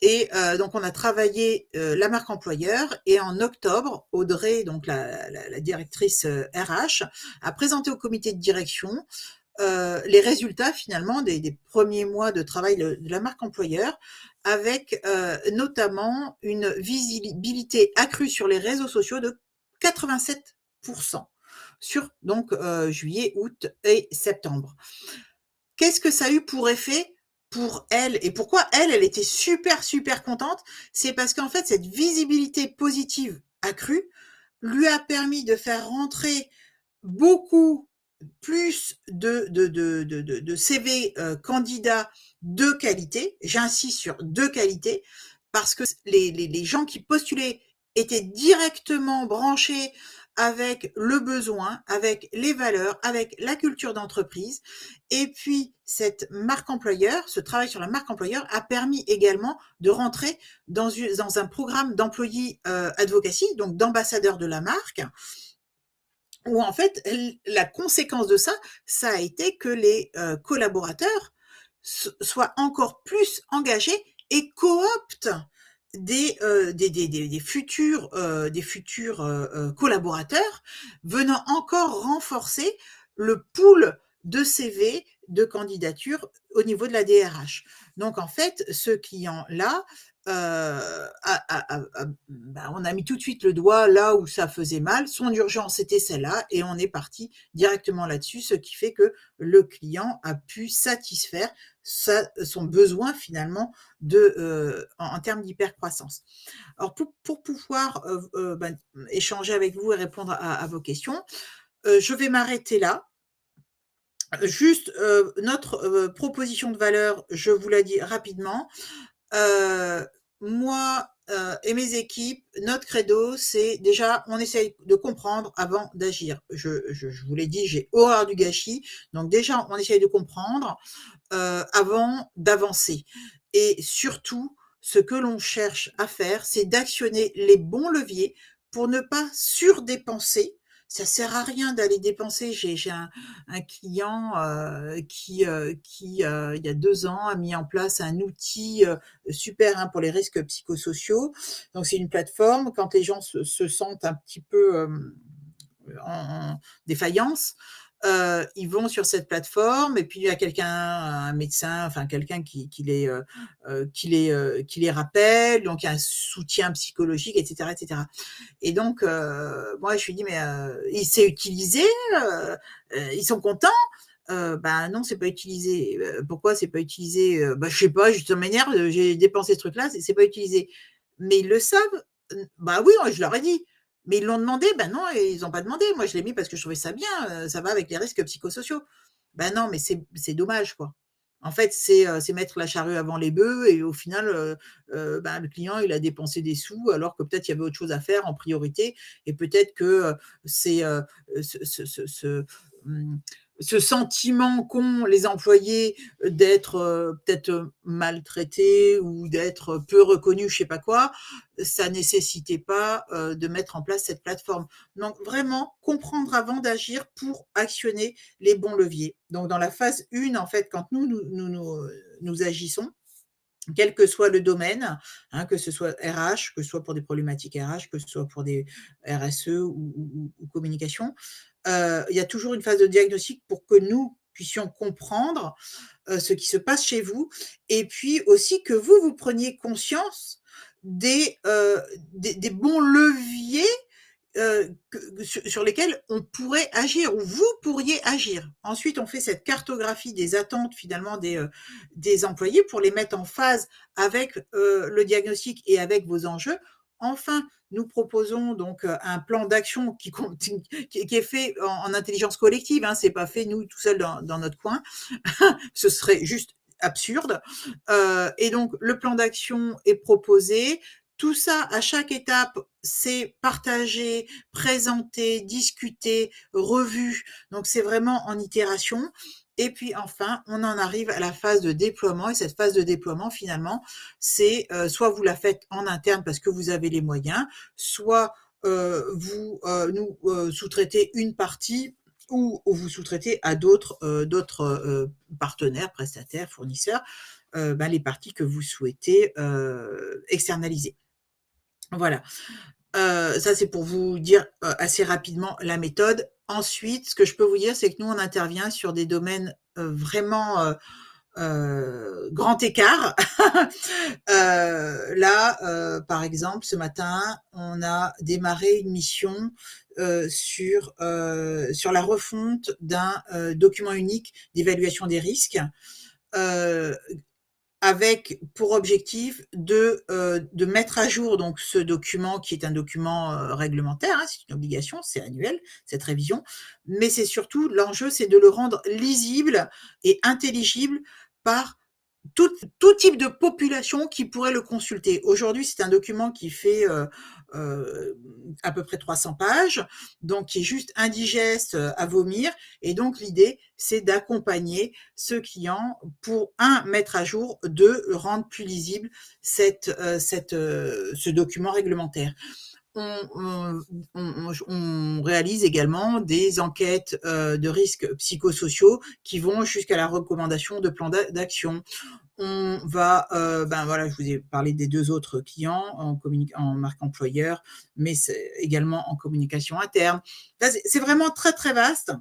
et donc on a travaillé, la marque employeur et en octobre, Audrey, donc la directrice, RH, a présenté au comité de direction les résultats finalement des premiers mois de travail de la marque employeur avec notamment une visibilité accrue sur les réseaux sociaux de 87% sur donc juillet, août et septembre. Qu'est-ce que ça a eu pour effet pour elle et pourquoi elle était super, super contente? C'est parce qu'en fait, cette visibilité positive accrue lui a permis de faire rentrer beaucoup plus de CV, candidats de qualité. J'insiste sur de qualité parce que les gens qui postulaient étaient directement branchés avec le besoin, avec les valeurs, avec la culture d'entreprise et puis cette marque employeur, ce travail sur la marque employeur a permis également de rentrer dans un programme d'employee, advocacy, donc d'ambassadeur de la marque où en fait, la conséquence de ça, ça a été que les collaborateurs soient encore plus engagés et cooptent des futurs collaborateurs venant encore renforcer le pool de CV, de candidatures au niveau de la DRH. Donc en fait, ce client-là, on a mis tout de suite le doigt là où ça faisait mal. Son urgence, c'était celle-là et on est parti directement là-dessus, ce qui fait que le client a pu satisfaire son besoin finalement en termes d'hypercroissance. Alors pour pouvoir échanger avec vous et répondre à vos questions, je vais m'arrêter là. Juste notre proposition de valeur, je vous la dis rapidement. Moi et mes équipes, notre credo, c'est déjà, on essaye de comprendre avant d'agir. Je vous l'ai dit, j'ai horreur du gâchis. Donc déjà, on essaye de comprendre avant d'avancer. Et surtout, ce que l'on cherche à faire, c'est d'actionner les bons leviers pour ne pas surdépenser. Ça sert à rien d'aller dépenser. J'ai un client qui il y a 2 ans, a mis en place un outil super pour les risques psychosociaux. Donc c'est une plateforme, quand les gens se sentent un petit peu en défaillance, ils vont sur cette plateforme et puis il y a quelqu'un, un médecin, enfin quelqu'un qui les rappelle, donc il y a un soutien psychologique et cetera et cetera. Et donc moi je lui dis: «Mais il s'est utilisé, ils sont contents?» «Bah non, c'est pas utilisé». «Pourquoi c'est pas utilisé?» «Bah je sais pas, juste ça m'énerve, j'ai dépensé ce truc-là, c'est pas utilisé». Mais ils le savent. Bah oui, je leur ai dit. Mais ils l'ont demandé? Ben non, ils ont pas demandé. Moi, je l'ai mis parce que je trouvais ça bien, ça va avec les risques psychosociaux. Ben non, mais c'est dommage, quoi. En fait, c'est mettre la charrue avant les bœufs et au final, ben, le client, il a dépensé des sous alors que peut-être il y avait autre chose à faire en priorité et peut-être que, c'est, ce, mmh, ce sentiment qu'ont les employés, d'être, peut-être, maltraités ou d'être peu reconnus, je sais pas quoi, ça nécessitait pas, de mettre en place cette plateforme. Donc vraiment comprendre avant d'agir pour actionner les bons leviers. Donc dans la phase 1, en fait, quand nous agissons, quel que soit le domaine, hein, que ce soit RH, que ce soit pour des problématiques RH, que ce soit pour des RSE ou communication, il y a toujours une phase de diagnostic pour que nous puissions comprendre, ce qui se passe chez vous et puis aussi que vous, vous preniez conscience des bons leviers sur lesquels on pourrait agir ou vous pourriez agir. Ensuite, on fait cette cartographie des attentes finalement des employés pour les mettre en phase avec le diagnostic et avec vos enjeux. Enfin, nous proposons donc un plan d'action qui est fait en intelligence collective. Hein, c'est pas fait nous tout seuls dans notre coin. Ce serait juste absurde. Et donc, le plan d'action est proposé. Tout ça, à chaque étape, c'est partagé, présenté, discuté, revu. Donc, c'est vraiment en itération. Et puis enfin, on en arrive à la phase de déploiement. Et cette phase de déploiement, finalement, c'est soit vous la faites en interne parce que vous avez les moyens, soit vous nous sous-traitez une partie ou vous sous-traitez à d'autres partenaires, prestataires, fournisseurs, ben, les parties que vous souhaitez externaliser. Voilà. Ça, c'est pour vous dire assez rapidement la méthode. Ensuite, ce que je peux vous dire, c'est que nous, on intervient sur des domaines vraiment grand écart. Là, par exemple, ce matin, on a démarré une mission sur la refonte d'un document unique d'évaluation des risques. Euh, Avec pour objectif de mettre à jour donc ce document qui est un document réglementaire, hein, c'est une obligation, c'est annuel, cette révision, mais c'est surtout l'enjeu, c'est de le rendre lisible et intelligible par tout type de population qui pourrait le consulter. Aujourd'hui, c'est un document qui fait à peu près 300 pages, donc qui est juste indigeste à vomir. Et donc, l'idée, c'est d'accompagner ce client pour, un, mettre à jour, deux, rendre plus lisible ce document réglementaire. On réalise également des enquêtes de risques psychosociaux qui vont jusqu'à la recommandation de plans d'action. On va, ben voilà, je vous ai parlé des 2 autres clients en marque employeur, mais c'est également en communication interne. Là, c'est vraiment très, très vaste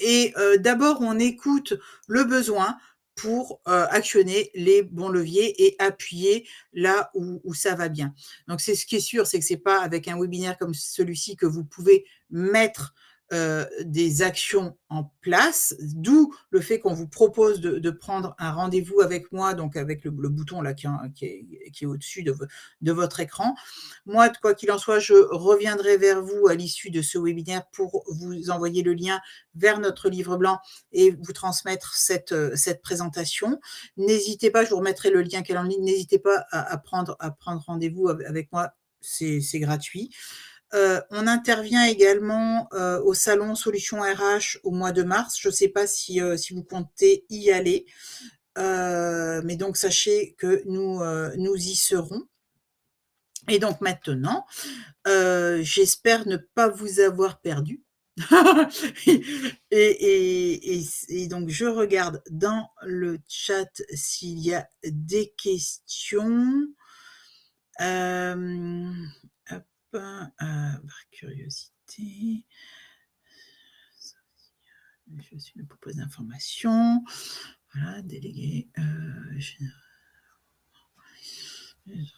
et d'abord, on écoute le besoin pour actionner les bons leviers et appuyer là où ça va bien. Donc, c'est ce qui est sûr, c'est que c'est pas avec un webinaire comme celui-ci que vous pouvez mettre des actions en place, d'où le fait qu'on vous propose de prendre un rendez-vous avec moi, donc avec le bouton là qui est au-dessus de votre écran. Moi, quoi qu'il en soit, je reviendrai vers vous à l'issue de ce webinaire pour vous envoyer le lien vers notre livre blanc et vous transmettre cette présentation. N'hésitez pas, je vous remettrai le lien qu'elle est en ligne, n'hésitez pas à prendre rendez-vous avec moi, c'est gratuit. On intervient également au salon Solutions RH au mois de mars. Je ne sais pas si vous comptez y aller, mais donc sachez que nous y serons. Et donc maintenant, j'espère ne pas vous avoir perdu. Et donc je regarde dans le chat s'il y a des questions. Hop, par curiosité. Je suis le propose d'informations. Voilà, délégué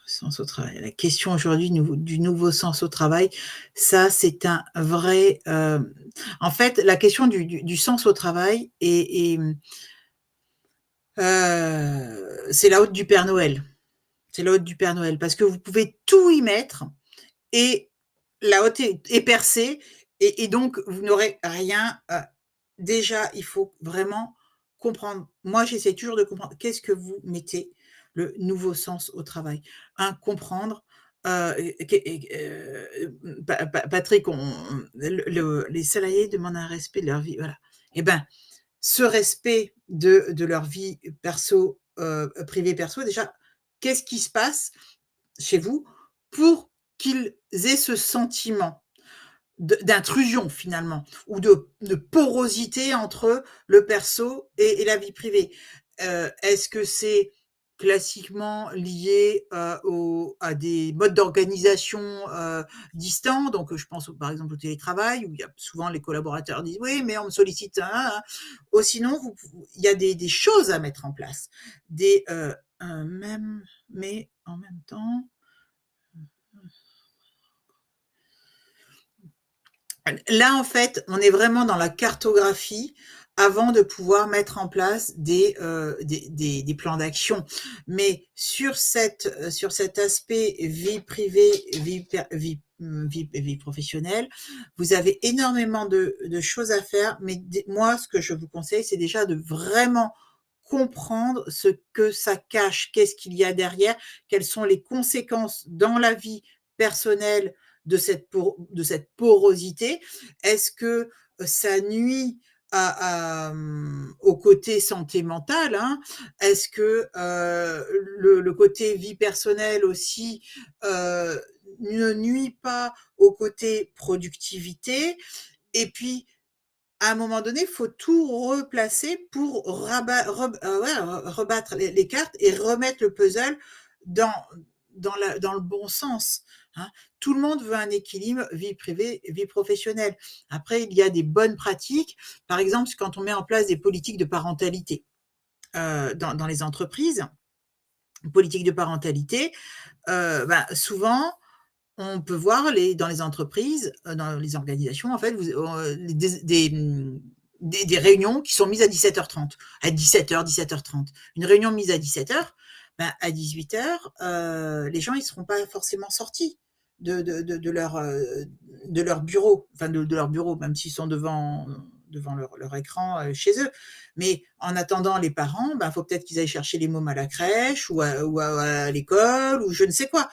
sens au travail. La question aujourd'hui du nouveau sens au travail, ça c'est un vrai. En fait, la question du sens au travail c'est la hôte du Père Noël. C'est la hôte du Père Noël parce que vous pouvez tout y mettre et la hôte est percée et donc vous n'aurez rien. Déjà, il faut vraiment comprendre. Moi, j'essaie toujours de comprendre qu'est-ce que vous mettez le nouveau sens au travail. Comprendre, Patrick, les salariés demandent un respect de leur vie, voilà. Eh ben, ce respect de leur vie perso, privée perso, déjà, qu'est-ce qui se passe chez vous pour qu'ils aient ce sentiment d'intrusion finalement, ou de porosité entre le perso et la vie privée. Est-ce que c'est classiquement lié à des modes d'organisation distants? Donc, je pense par exemple au télétravail, où il y a souvent les collaborateurs disent oui, mais on me sollicite. Ou sinon, il y a des choses à mettre en place, même, mais en même temps. Là, en fait, on est vraiment dans la cartographie avant de pouvoir mettre en place des plans d'action. Mais sur cet aspect vie privée, vie professionnelle, vous avez énormément de choses à faire. Mais moi, ce que je vous conseille, c'est déjà de vraiment comprendre ce que ça cache, qu'est-ce qu'il y a derrière, quelles sont les conséquences dans la vie personnelle de cette porosité. Est-ce que ça nuit au côté santé mentale, hein? Est-ce que le côté vie personnelle aussi ne nuit pas au côté productivité? Et puis, à un moment donné, il faut tout replacer pour rebattre les cartes et remettre le puzzle dans, dans le bon sens, hein. Tout le monde veut un équilibre vie privée, vie professionnelle. Après, il y a des bonnes pratiques. Par exemple, quand on met en place des politiques de parentalité dans les entreprises, politique de parentalité, souvent, on peut voir dans les entreprises, dans les organisations, en fait, des réunions qui sont mises à 17h30, à 17h, 17h30. Une réunion mise à 17h, à 18h, les gens ils seront pas forcément sortis de leur bureau, enfin de leur bureau, même s'ils sont devant leur écran chez eux. Mais en attendant, les parents, faut peut-être qu'ils aillent chercher les mômes à la crèche ou à l'école ou je ne sais quoi.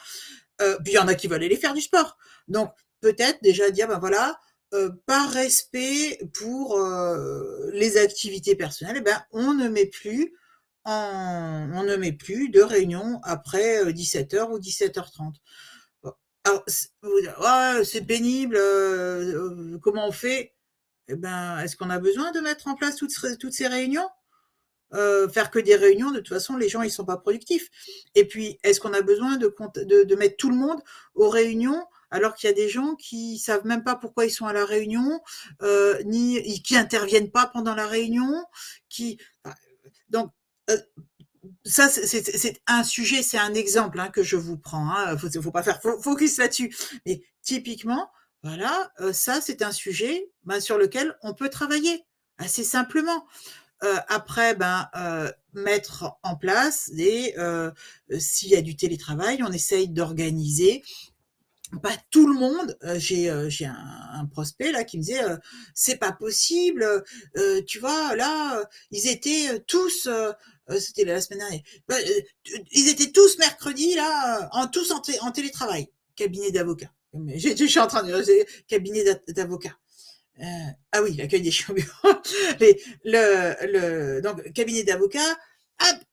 Puis il y en a qui veulent aller faire du sport. Donc peut-être déjà dire, voilà, par respect pour les activités personnelles, on ne met plus de réunion après 17h ou 17h30. Bon. Alors, vous dire, ouais, c'est pénible, comment on fait? Eh ben, est-ce qu'on a besoin de mettre en place toutes ces réunions? Faire que des réunions, de toute façon, les gens, ils sont pas productifs. Et puis, est-ce qu'on a besoin de mettre tout le monde aux réunions alors qu'il y a des gens qui savent même pas pourquoi ils sont à la réunion, ni qui interviennent pas pendant la réunion, enfin, donc euh, ça, c'est un sujet, c'est un exemple que je vous prends. Faut pas faire focus là-dessus. Mais typiquement, voilà, ça, c'est un sujet sur lequel on peut travailler assez simplement. Après, mettre en place s'il y a du télétravail, on essaye d'organiser. Pas tout le monde. J'ai un prospect là qui me disait c'est pas possible. Tu vois là, ils étaient tous. C'était la semaine dernière. Ils étaient tous mercredi là, tous en télétravail. Cabinet d'avocats. Je suis en train de cabinet d'avocats. Ah oui, l'accueil des chiens au bureau. Donc, cabinet d'avocats,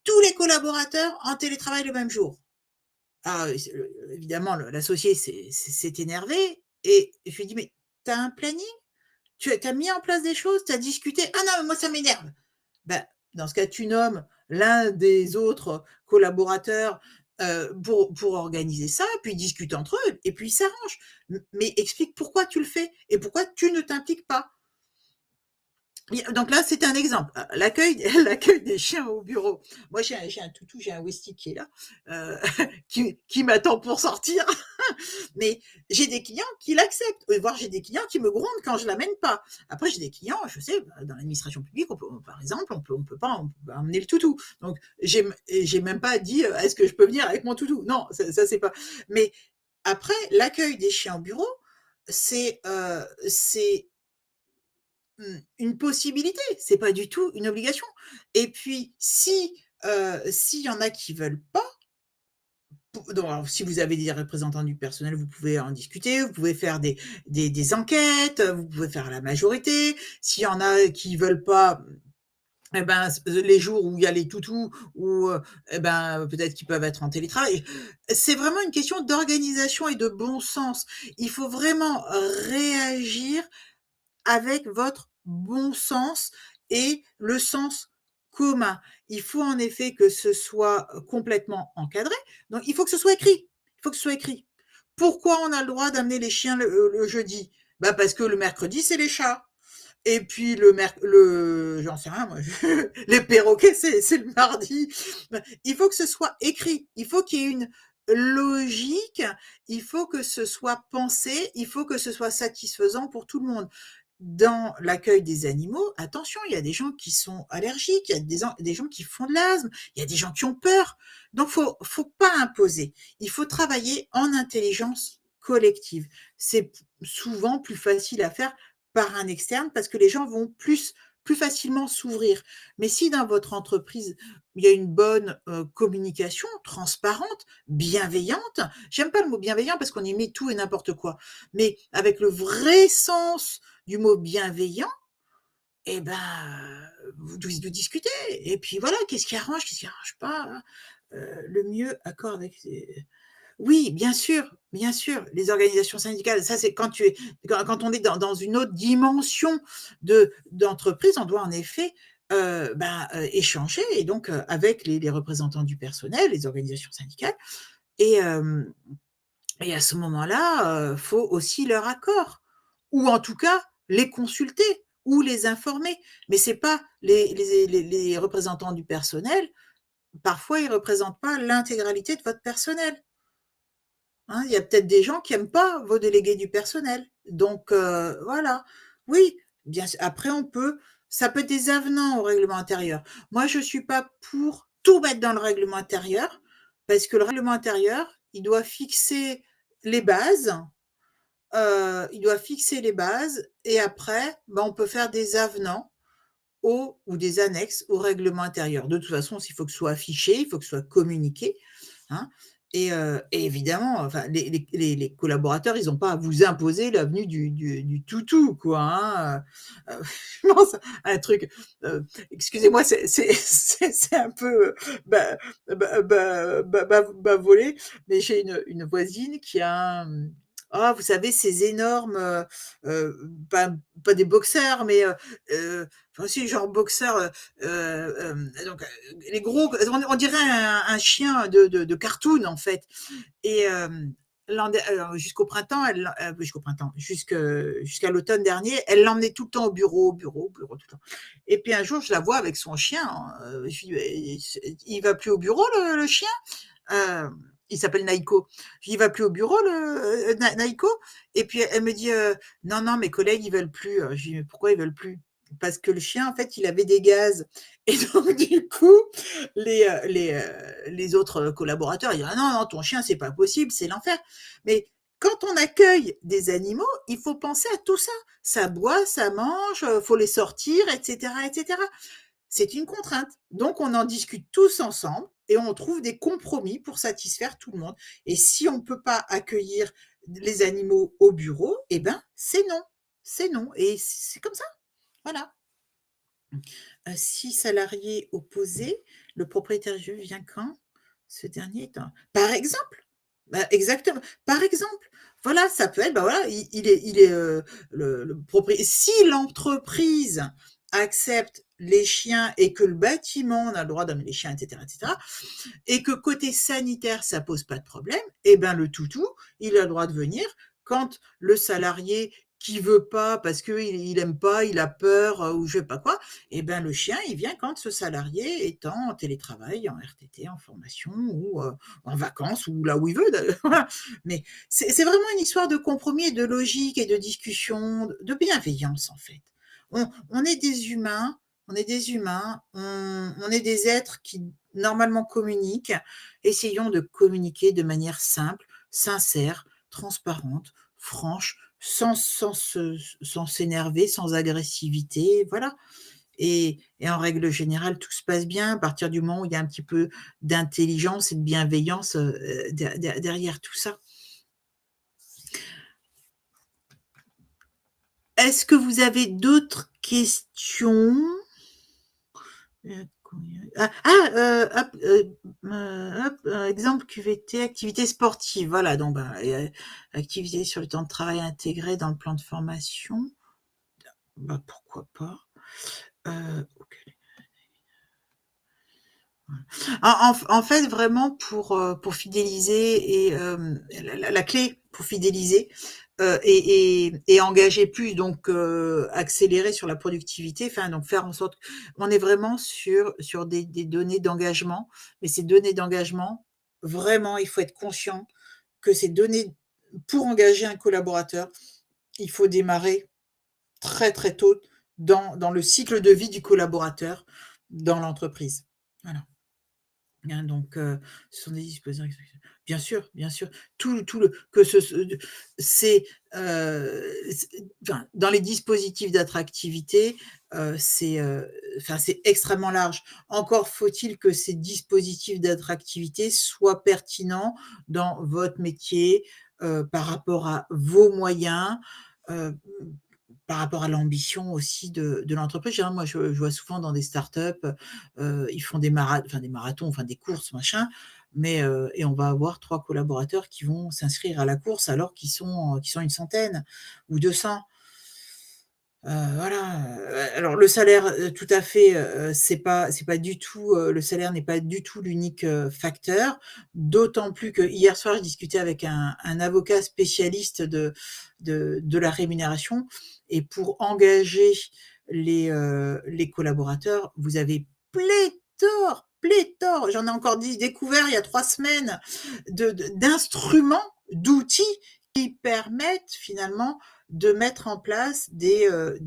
tous les collaborateurs en télétravail le même jour. Ah, évidemment, l'associé s'est énervé et je lui ai dit, mais t'as un planning? Tu as mis en place des choses? T'as discuté? Ah non, mais moi, ça m'énerve. Dans ce cas, tu nommes l'un des autres collaborateurs pour organiser ça, puis ils discutent entre eux, et puis ils s'arrangent. Mais explique pourquoi tu le fais et pourquoi tu ne t'impliques pas. Donc là, c'est un exemple. L'accueil, l'accueil des chiens au bureau. Moi, j'ai un toutou, j'ai un Westie qui est là, qui m'attend pour sortir. Mais j'ai des clients qui l'acceptent, voire j'ai des clients qui me grondent quand je l'amène pas. Après, j'ai des clients, je sais, dans l'administration publique, par exemple, on peut pas emmener le toutou. Donc, j'ai même pas dit, est-ce que je peux venir avec mon toutou? Non, ça c'est pas. Mais après, l'accueil des chiens au bureau, c'est une possibilité, c'est pas du tout une obligation. Et puis s'il y en a qui veulent pas, donc alors si vous avez des représentants du personnel, vous pouvez en discuter, vous pouvez faire des enquêtes, vous pouvez faire la majorité. S'il y en a qui veulent pas, eh ben, les jours où il y a les toutous ou, eh ben, peut-être qu'ils peuvent être en télétravail. C'est vraiment une question d'organisation et de bon sens. Il faut vraiment réagir avec votre bon sens et le sens commun. Il faut en effet que ce soit complètement encadré, donc il faut que ce soit écrit. Il faut que ce soit écrit. Pourquoi on a le droit d'amener les chiens le jeudi? Bah parce que le mercredi, c'est les chats. Et puis j'en sais rien moi, les perroquets, c'est le mardi. Il faut que ce soit écrit. Il faut qu'il y ait une logique. Il faut que ce soit pensé. Il faut que ce soit satisfaisant pour tout le monde. Dans l'accueil des animaux, attention, il y a des gens qui sont allergiques, il y a des gens qui font de l'asthme, il y a des gens qui ont peur. Donc, faut pas imposer. Il faut travailler en intelligence collective. C'est souvent plus facile à faire par un externe parce que les gens vont plus facilement s'ouvrir. Mais si dans votre entreprise, il y a une bonne communication transparente, bienveillante, j'aime pas le mot bienveillant parce qu'on y met tout et n'importe quoi, mais avec le vrai sens du mot bienveillant, eh ben, vous discutez. Et puis voilà, qu'est-ce qui arrange pas, le mieux accord avec oui, bien sûr, les organisations syndicales, ça c'est quand on est dans une autre dimension d'entreprise, on doit en effet échanger et donc avec les représentants du personnel, les organisations syndicales et, et à ce moment-là, faut aussi leur accord ou en tout cas les consulter ou les informer. Mais c'est pas les représentants du personnel, parfois ils représentent pas l'intégralité de votre personnel. Hein, il y a peut-être des gens qui aiment pas vos délégués du personnel. Donc voilà. Oui, bien sûr. Après ça peut être des avenants au règlement intérieur. Moi, je suis pas pour tout mettre dans le règlement intérieur parce que le règlement intérieur, il doit fixer les bases et après, on peut faire des avenants ou des annexes au règlement intérieur. De toute façon, il faut que ce soit affiché, il faut que ce soit communiqué, hein. Et évidemment, enfin, les collaborateurs, ils n'ont pas à vous imposer l'avenue du toutou, quoi, hein. Je pense à un truc, excusez-moi, c'est un peu volé, mais j'ai une voisine qui a vous savez, ces énormes, pas, pas des boxeurs, mais enfin, si, genre boxeur, donc les gros, on dirait un chien de cartoon en fait. Et jusqu'au printemps, jusqu'au printemps, jusqu'à l'automne dernier, elle l'emmenait tout le temps au bureau, tout le temps. Et puis un jour, je la vois avec son chien. Je dis, il va plus au bureau le chien. Il s'appelle Naïko. Je dis, il va plus au bureau Naïko. Et puis elle me dit, non, non, mes collègues ils veulent plus. Je dis, mais pourquoi ils veulent plus? Parce que le chien, en fait, il avait des gaz. Et donc, du coup, les autres collaborateurs, ils disent, ah non, non, ton chien, c'est pas possible, c'est l'enfer. Mais quand on accueille des animaux, il faut penser à tout ça. Ça boit, ça mange, faut les sortir, etc., etc. C'est une contrainte. Donc, on en discute tous ensemble et on trouve des compromis pour satisfaire tout le monde. Et si on ne peut pas accueillir les animaux au bureau, eh ben, c'est non. C'est non. Et c'est comme ça. Voilà. 6 salariés opposés, le propriétaire du jeu vient quand? Ce dernier est un par exemple! Exactement. Par exemple, voilà, ça peut être, voilà, il est, le proprié si l'entreprise accepte les chiens et que le bâtiment, on a le droit d'amener les chiens et cetera et que côté sanitaire, ça pose pas de problème, eh ben, le toutou, il a le droit de venir quand le salarié qui veut pas parce qu'il aime pas, il a peur ou je sais pas quoi, eh ben, le chien, il vient quand ce salarié est en télétravail, en RTT, en formation ou en vacances ou là où il veut. Voilà. Mais c'est vraiment une histoire de compromis et de logique et de discussion, de bienveillance en fait. On est des humains, on est des êtres qui normalement communiquent. Essayons de communiquer de manière simple, sincère, transparente, franche, sans s'énerver, sans agressivité, voilà. Et en règle générale, tout se passe bien à partir du moment où il y a un petit peu d'intelligence et de bienveillance, derrière tout ça. Est-ce que vous avez d'autres questions? Hop, exemple QVT, activité sportive. Voilà, donc activité sur le temps de travail intégré dans le plan de formation. Pourquoi pas? OK. En fait, vraiment pour fidéliser et la clé pour fidéliser, et engager plus, donc accélérer sur la productivité, enfin donc faire en sorte on est vraiment sur des données d'engagement, mais ces données d'engagement, vraiment, il faut être conscient que ces données pour engager un collaborateur, il faut démarrer très, très tôt dans le cycle de vie du collaborateur dans l'entreprise. Voilà. Hein, donc ce sont des dispositions bien sûr, tout le que ce c'est, enfin, dans les dispositifs d'attractivité, enfin, c'est extrêmement large. Encore faut-il que ces dispositifs d'attractivité soient pertinents dans votre métier, par rapport à vos moyens, heu, par rapport à l'ambition aussi de l'entreprise. Je moi, je vois souvent dans des startups, ils font des marathons, enfin des courses, machin, mais et on va avoir 3 collaborateurs qui vont s'inscrire à la course alors qu'ils sont une centaine ou 200. Voilà, alors le salaire, tout à fait, c'est pas du tout, le salaire n'est pas du tout l'unique, facteur. D'autant plus que hier soir, je discutais avec un avocat spécialiste de la rémunération et pour engager les collaborateurs, vous avez pléthore, j'en ai encore découvert il y a 3 semaines d'instruments, d'outils qui permettent finalement de mettre en place ce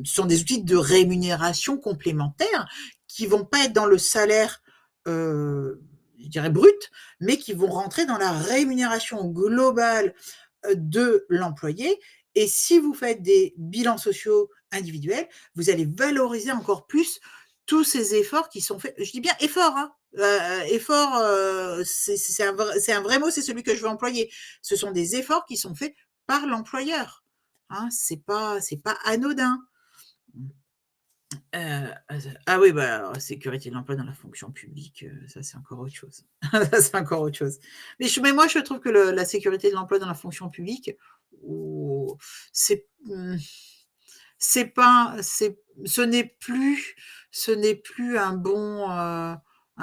sont des outils de rémunération complémentaires qui vont pas être dans le salaire, je dirais brut, mais qui vont rentrer dans la rémunération globale, de l'employé. Et si vous faites des bilans sociaux individuels, vous allez valoriser encore plus tous ces efforts qui sont faits. Je dis bien efforts, hein. Effort, c'est un vrai mot, c'est celui que je veux employer. Ce sont des efforts qui sont faits par l'employeur. Hein, c'est pas anodin. Ah oui, bah, alors, sécurité de l'emploi dans la fonction publique, ça c'est encore autre chose. Ça c'est encore autre chose. Mais moi je trouve que la sécurité de l'emploi dans la fonction publique, oh, c'est, c'est pas c'est ce n'est plus un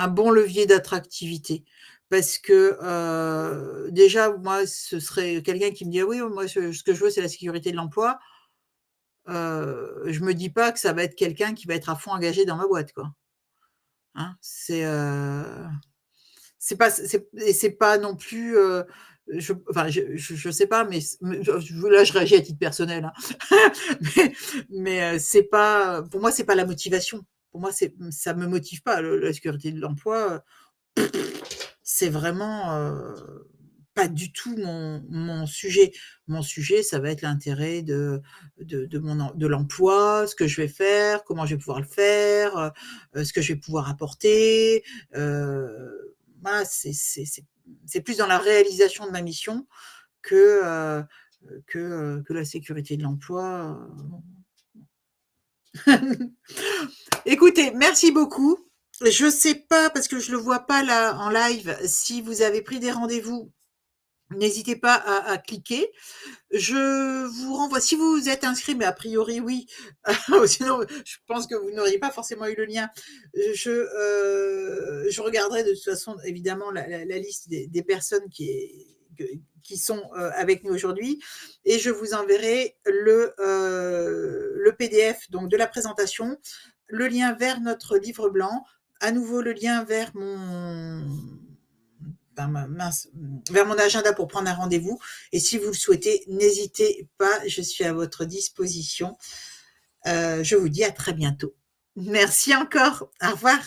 bon levier d'attractivité. Parce que, déjà moi ce serait quelqu'un qui me dit: «Ah oui, moi ce que je veux c'est la sécurité de l'emploi». Je me dis pas que ça va être quelqu'un qui va être à fond engagé dans ma boîte, quoi. Hein? C'est pas non plus, enfin je sais pas, mais là je réagis à titre personnel, hein. Mais c'est pas pour moi, c'est pas la motivation. Pour moi, ça me motive pas la sécurité de l'emploi, c'est vraiment, pas du tout mon sujet. Mon sujet, ça va être l'intérêt de l'emploi, ce que je vais faire, comment je vais pouvoir le faire, ce que je vais pouvoir apporter, voilà, c'est plus dans la réalisation de ma mission que, que la sécurité de l'emploi, Écoutez, merci beaucoup. Je sais pas, parce que je le vois pas là en live, si vous avez pris des rendez-vous. N'hésitez pas à cliquer. Je vous renvoie si vous vous êtes inscrit, mais a priori oui, sinon je pense que vous n'auriez pas forcément eu le lien. Je regarderai de toute façon évidemment la liste des personnes qui sont, avec nous aujourd'hui et je vous enverrai le PDF donc de la présentation, le lien vers notre livre blanc, à nouveau le lien vers vers mon agenda pour prendre un rendez-vous. Et si vous le souhaitez, n'hésitez pas, je suis à votre disposition. Je vous dis à très bientôt. Merci encore. Au revoir.